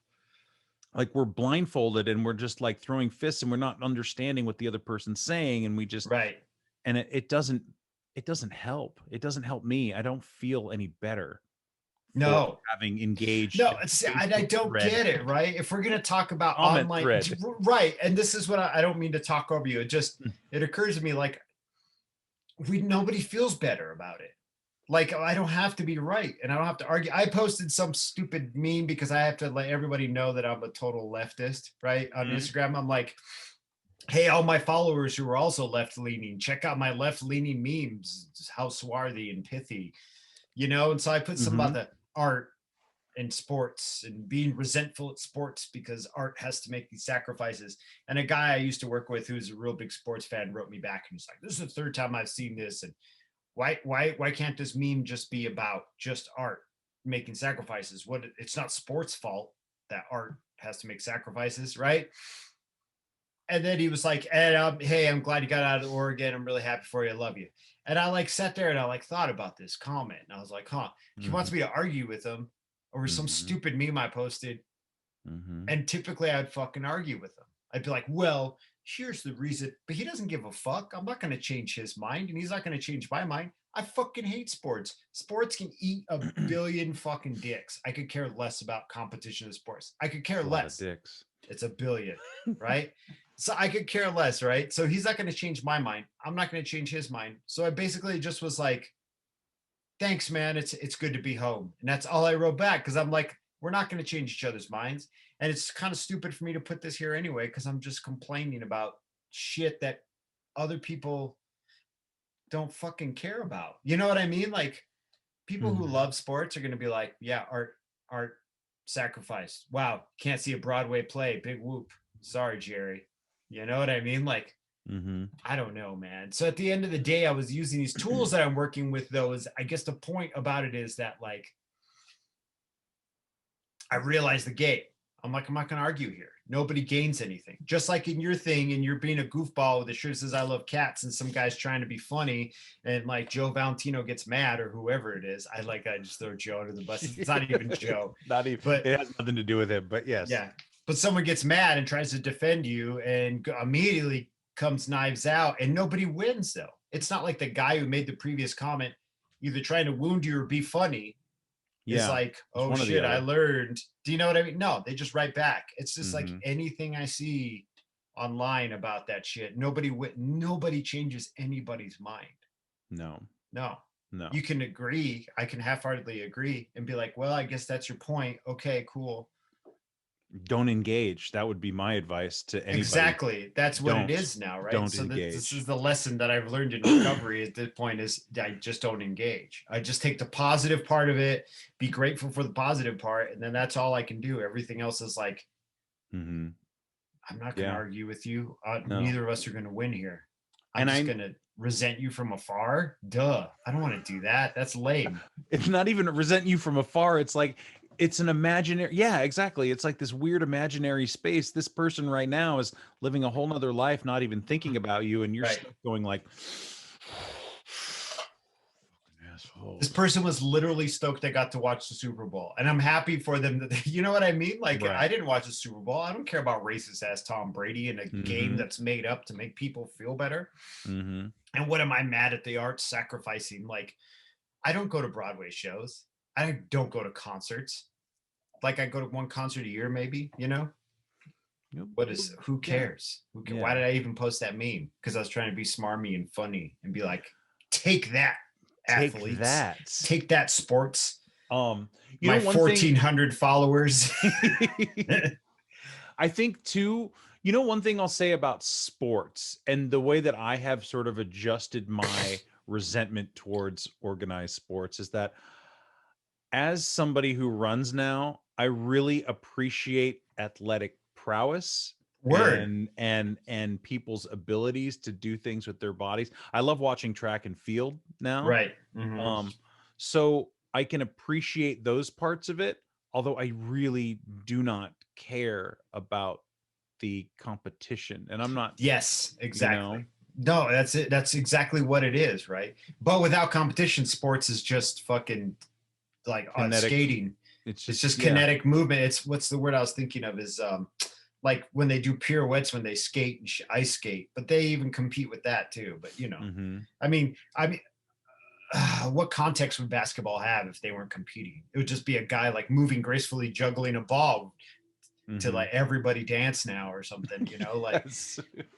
like we're blindfolded and we're just like throwing fists and we're not understanding what the other person's saying, and we just Right. and it doesn't help. It doesn't help me. I don't feel any better for No, having engaged no, in I Facebook don't thread, get it, right? If we're going to talk about comment online, thread. right. And this is what I don't mean to talk over you. It occurs to me like nobody feels better about it. Like I don't have to be right and I don't have to argue. I posted some stupid meme because I have to let everybody know that I'm a total leftist, right? On Mhm. Instagram, I'm like, hey, all my followers who are also left leaning, check out my left leaning memes. Just how swarthy and pithy, you know? And so I put some about Mm-hmm. the art and sports and being resentful at sports because art has to make these sacrifices. And a guy I used to work with who's a real big sports fan wrote me back and he's like, this is the third time I've seen this. And why can't this meme just be about just art making sacrifices? What it's not sports fault that art has to make sacrifices, right? And then he was like, and hey, I'm glad you got out of Oregon. I'm really happy for you. I love you. And I like sat there and I like thought about this comment. And I was like, huh, he wants me to argue with him over some Mm-hmm. stupid meme I posted. Mm-hmm. And typically I'd fucking argue with him. I'd be like, well, here's the reason. But he doesn't give a fuck. I'm not going to change his mind. And he's not going to change my mind. I fucking hate sports. Sports can eat a billion fucking dicks. I could care less about competition of sports. I could care It's a lot of less. dicks. It's a billion, right? So I could care less, right? So he's not going to change my mind. I'm not going to change his mind. So I basically just was like, thanks, man. It's good to be home. And that's all I wrote back because I'm like, we're not going to change each other's minds. And it's kind of stupid for me to put this here anyway, because I'm just complaining about shit that other people don't fucking care about. You know what I mean? Like people who love sports are going to be like, yeah, art sacrifice. Wow, can't see a Broadway play. Big whoop. Sorry, Jerry. You know what I mean? Like, Mm-hmm. I don't know, man. So at the end of the day, I was using these tools that I'm working with, though, is I guess the point about it is that, like, I realized the game. I'm like, I'm not going to argue here. Nobody gains anything. Just like in your thing, and you're being a goofball with a shirt that says I love cats, and some guy's trying to be funny, and like Joe Valentino gets mad or whoever it is. I just throw Joe under the bus. It's not even Joe. Not even. But it has nothing to do with it. But yes. yeah. But someone gets mad and tries to defend you and immediately comes knives out, and nobody wins, though. It's not like the guy who made the previous comment either trying to wound you or be funny is like, oh shit, I learned. Do you know what I mean? No, they just write back. It's just like anything I see online about that shit. Nobody changes anybody's mind. No. You can agree. I can half-heartedly agree and be like, well, I guess that's your point. Okay, cool. Don't engage. That would be my advice to anybody. Exactly. That's what it is now, right? Don't so engage. This is the lesson that I've learned in recovery at this point is I just don't engage. I just take the positive part of it, be grateful for the positive part, and then that's all I can do. Everything else is like, I'm not going to argue with you. No. Neither of us are going to win here. I'm just going to resent you from afar. Duh. I don't want to do that. That's lame. It's not even resent you from afar. It's like, it's an imaginary. Yeah, exactly. It's like this weird imaginary space. This person right now is living a whole nother life, not even thinking about you. And you're stuck going like, this person was literally stoked I got to watch the Super Bowl, and I'm happy for them. You know what I mean? Like, I didn't watch the Super Bowl. I don't care about racist ass Tom Brady in a game that's made up to make people feel better. And what am I mad at the art sacrificing? Like, I don't go to Broadway shows. I don't go to concerts. Like, I go to one concert a year, maybe, you know? Who cares? Why did I even post that meme? Because I was trying to be smarmy and funny and be like, take that, athletes. Take that, sports. My 1,400 followers. I think too, one thing I'll say about sports and the way that I have sort of adjusted my resentment towards organized sports is that as somebody who runs now, I really appreciate athletic prowess and people's abilities to do things with their bodies. I love watching track and field now. Right. So I can appreciate those parts of it, although I really do not care about the competition. And I'm not. Yes, exactly. No, that's it. That's exactly what it is, right? But without competition, sports is just fucking like skating. It's just kinetic movement. It's what's the word I was thinking of is like when they do pirouettes when they skate and ice skate, but they even compete with that too. But I mean, what context would basketball have if they weren't competing? It would just be a guy like moving gracefully, juggling a ball to like everybody dance now or something, like,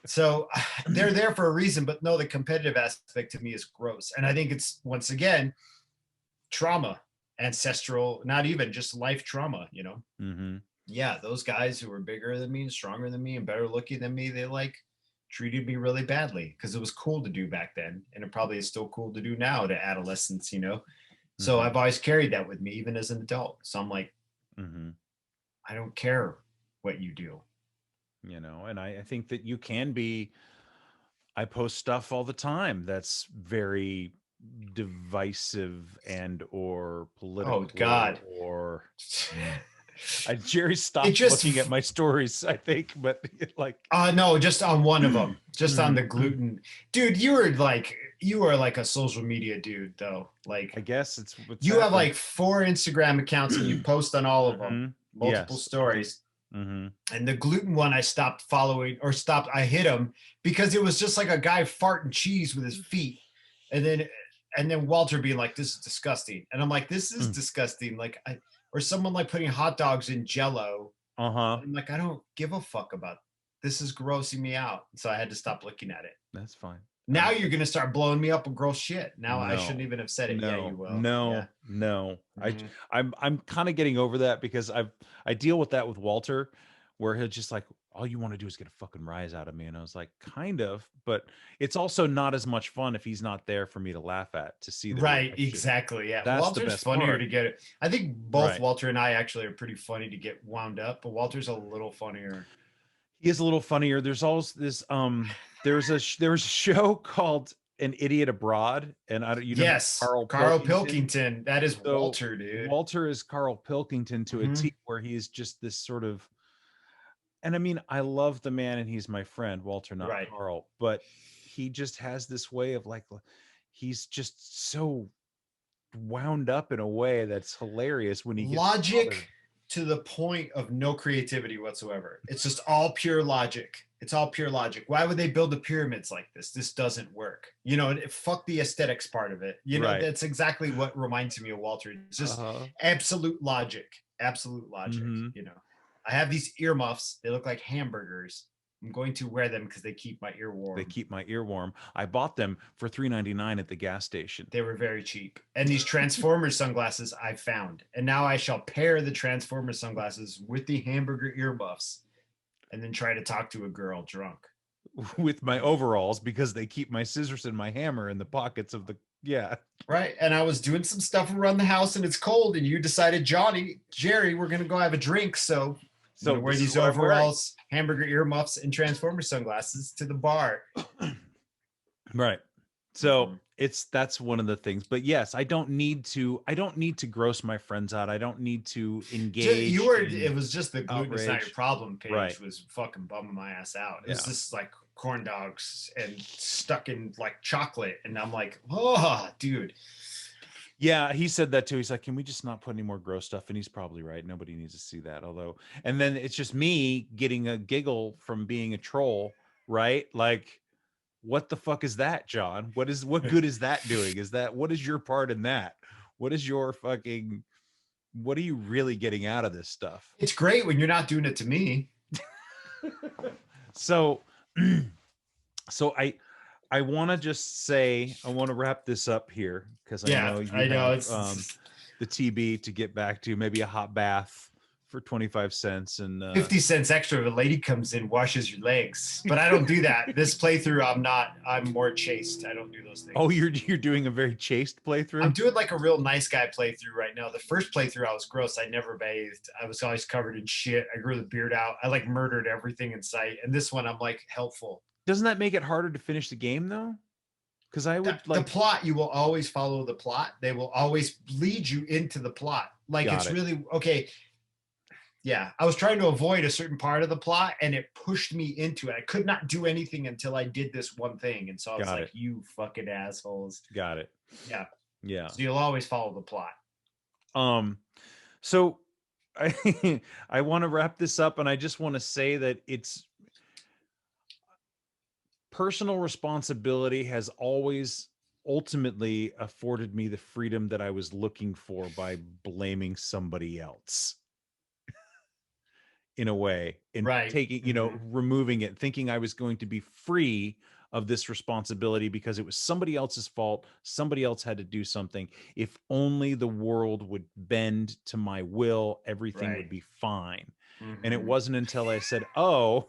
so they're there for a reason, but no, the competitive aspect to me is gross. And I think it's, once again, trauma, ancestral, not even just life trauma, yeah, those guys who are bigger than me and stronger than me and better looking than me, they like treated me really badly because it was cool to do back then, and it probably is still cool to do now to adolescents, you know. So I've always carried that with me, even as an adult. So I'm like, I don't care what you do. You know, and I think that you can be, I post stuff all the time that's very divisive and or political Oh God. or Jerry It stopped just looking at my stories, I think, but like no, just on one of them, just on the Mhm. gluten. Dude, you are like a social media dude though. I Like guess it's what's you have happened. like 4 Instagram accounts and you post on all of them, multiple Yes. stories. Mm-hmm. And the gluten one I stopped following or stopped, I hit him because it was just like a guy farting cheese with his feet. And then Walter being like, this is disgusting. And I'm like, this is disgusting. Like or someone like putting hot dogs in Jello. Uh-huh. I'm like, I don't give a fuck about this. Is grossing me out. So I had to stop looking at it. That's fine. Now you're gonna start blowing me up with gross shit. Now I shouldn't No, even have said it. Yeah, you will. no, Yeah. no. Mhm. I'm kind of getting over that because I deal with that with Walter, where he'll just like, all you want to do is get a fucking rise out of me, and I was like, kind of, but it's also not as much fun if he's not there for me to laugh at, to see the Right, reaction. exactly. Yeah. That's the Walter's best funnier part. to get it. I think both Right. Walter and I actually are pretty funny to get wound up, but Walter's a little funnier. He is a little funnier. There's always this there was a show called An Idiot Abroad, and I don't, you know, Yes, Carl Carl Pilkington. Pilkington. That is So Walter, dude. Walter is Carl Pilkington to a Mhm. T, where he's just this sort of, and I mean, I love the man and he's my friend, Walter, not Right. Carl, but he just has this way of like, he's just so wound up in a way that's hilarious when he gets bothered. Logic to the point of no creativity whatsoever. It's just all pure logic. It's all pure logic. Why would they build the pyramids like this? This doesn't work. You know, fuck the aesthetics part of it. You know, Right. that's exactly what reminds me of Walter. It's just Uh-huh. absolute logic. Absolute logic. Mhm. You know, I have these earmuffs. They look like hamburgers. I'm going to wear them because they keep my ear warm. They keep my ear warm. I bought them for $3.99 at the gas station. They were very cheap. And these Transformers sunglasses I found. And now I shall pair the Transformers sunglasses with the hamburger earmuffs and then try to talk to a girl drunk. With my overalls, because they keep my scissors and my hammer in the pockets of the, yeah. Right. And I was doing some stuff around the house and it's cold. And you decided, Jerry, we're going to go have a drink. So I'm going to wear this is these what I'm wearing. overalls, hamburger earmuffs, and Transformers sunglasses to the bar. Right. So that's one of the things. But yes, I don't need to gross my friends out. I don't need to engage. It was just the gluten is not your problem page Right. was fucking bumming my ass out. It was Yeah. just like corn dogs and stuck in like chocolate. And I'm like, oh, dude. Yeah, he said that too. He's like, can we just not put any more gross stuff? And he's probably right. Nobody needs to see that. Although, and then it's just me getting a giggle from being a troll, right? Like, what the fuck is that, John? What good is that doing? What is your part in that? What is your fucking, what are you really getting out of this stuff? It's great when you're not doing it to me. So, so I want to just say, I want to wrap this up here because I know you have the TB to get back to, maybe a hot bath for 25 cents and 50 cents extra if a lady comes in, washes your legs. But I don't do that. This playthrough, I'm more chaste. I don't do those things. Oh, you're doing a very chaste playthrough? I'm doing like a real nice guy playthrough right now. The first playthrough, I was gross. I never bathed. I was always covered in shit. I grew the beard out. I like murdered everything in sight. And this one, I'm like helpful. Doesn't that make it harder to finish the game though? Because I would the plot, you will always follow the plot. They will always lead you into the plot. Like it's really okay. Yeah, I was trying to avoid a certain part of the plot and it pushed me into it. I could not do anything until I did this one thing. And so I was like, you fucking assholes. Got it. Yeah. Yeah. So you'll always follow the plot. So I want to wrap this up and I just want to say that it's personal responsibility has always ultimately afforded me the freedom that I was looking for by blaming somebody else. In a way, in taking, removing it, thinking I was going to be free of this responsibility because it was somebody else's fault. Somebody else had to do something. If only the world would bend to my will, everything would be fine. And it wasn't until I said, oh,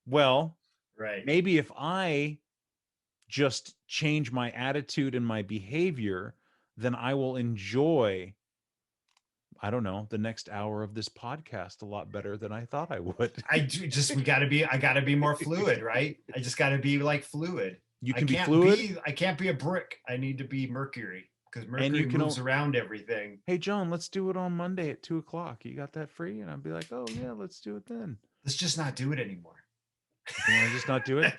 well, Right. Maybe if I just change my attitude and my behavior, then I will enjoy, I don't know, the next hour of this podcast a lot better than I thought I would. I gotta be more fluid, right? I just gotta be like fluid. You can be fluid. I can't be a brick. I need to be Mercury, because Mercury you can moves around everything. Hey, John, let's do it on Monday at 2:00. You got that free? And I'd be like, oh yeah, let's do it then. Let's just not do it anymore. You want to just not do it?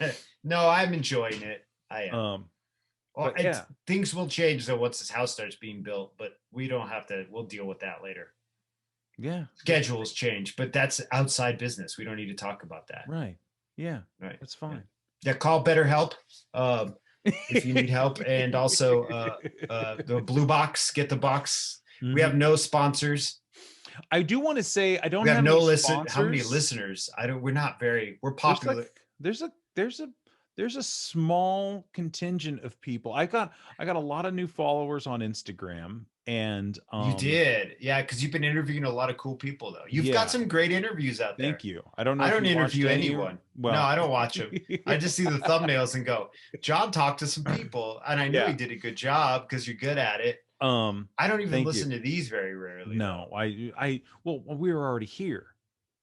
No, I'm enjoying it. I am. Well, yeah. Things will change though once this house starts being built, but we don't have to. We'll deal with that later. Yeah. Schedules change, but that's outside business. We don't need to talk about that. Right. Yeah. Right. That's fine. Yeah. Call BetterHelp if you need help, and also the Blue Box. Get the box. Mm-hmm. We have no sponsors. I do want to say I don't we have no listen. How many listeners? We're not very. We're popular. There's a small contingent of people. I got a lot of new followers on Instagram, and you did, yeah, because you've been interviewing a lot of cool people though. You've got some great interviews out there. Thank you. I don't interview anyone. Well, no, I don't watch them. I just see the thumbnails and go, John talked to some people, and I know he did a good job because you're good at it. I don't even listen to these very rarely. No, well, we were already here.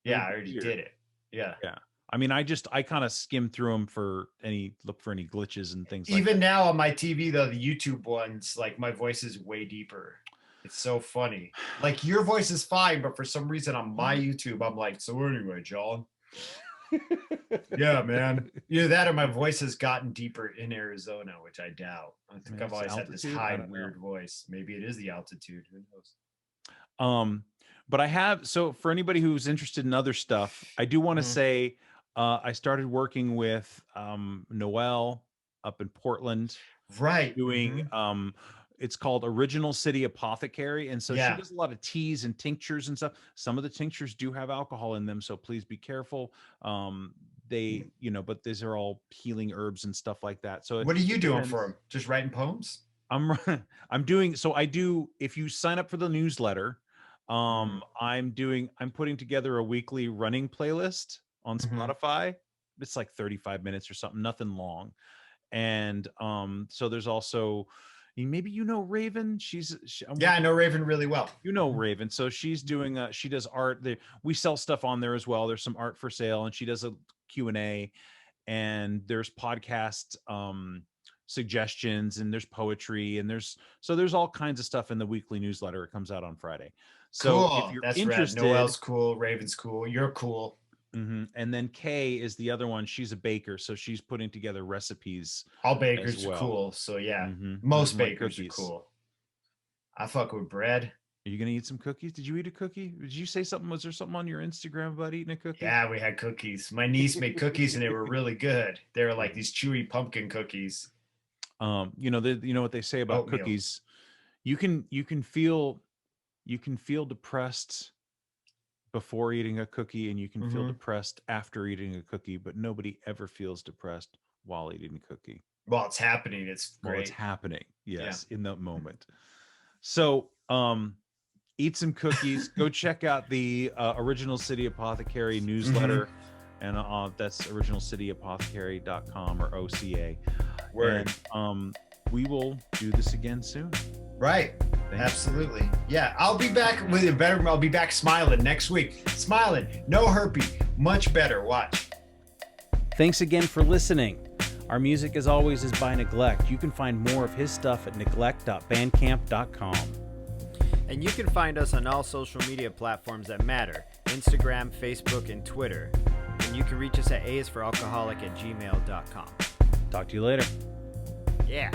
Yeah, I already did it. Yeah. Yeah. I mean, I kind of skim through them look for any glitches and things like that. Even now on my TV, though, the YouTube ones, like my voice is way deeper. It's so funny. Like your voice is fine, but for some reason on my YouTube, I'm like, so anyway, John. Yeah, man. Either that or my voice has gotten deeper in Arizona, which I doubt. I think I've always had this high, weird voice. Maybe it is the altitude. Who knows? But I have, so for anybody who's interested in other stuff, I do want to say I started working with Noelle up in Portland. Right. Doing it's called Original City Apothecary. And so she does a lot of teas and tinctures and stuff. Some of the tinctures do have alcohol in them, so please be careful. They, but these are all healing herbs and stuff like that. So what are you doing for them? Just writing poems? I'm doing, so I do, if you sign up for the newsletter, I'm putting together a weekly running playlist on Spotify. It's like 35 minutes or something, nothing long. And so there's also, maybe Raven. I know Raven really well. Raven. So she's doing she does art. We sell stuff on there as well. There's some art for sale, and she does a Q&A, and there's podcast suggestions, and there's poetry, and there's all kinds of stuff in the weekly newsletter. It comes out on Friday. So cool. If you're That's interested, rad. Noelle's cool, Raven's cool, you're cool. And then Kay is the other one. She's a baker, so she's putting together recipes. All bakers are cool, so most bakers are cool. I fuck with bread. Are you gonna eat some cookies? Did you eat a cookie? Did you say something? Was there something on your Instagram about eating a cookie? Yeah, we had cookies. My niece made cookies, and they were really good. They were like these chewy pumpkin cookies. You know what they say about oatmeal. Cookies. You can feel depressed before eating a cookie, and you can feel depressed after eating a cookie, but nobody ever feels depressed while eating a cookie. Well, it's happening. It's great. Well, it's happening. Yes, in that moment. So, eat some cookies. Go check out the Original City Apothecary newsletter, and that's originalcityapothecary.com or OCA. Word. And we will do this again soon. Right. Absolutely. Yeah. I'll be back with you better. I'll be back smiling next week. Smiling. No herpes. Much better. Watch. Thanks again for listening. Our music, as always, is by Neglect. You can find more of his stuff at neglect.bandcamp.com. And you can find us on all social media platforms that matter: Instagram, Facebook, and Twitter. And you can reach us at aisforalcoholic@gmail.com. Talk to you later. Yeah.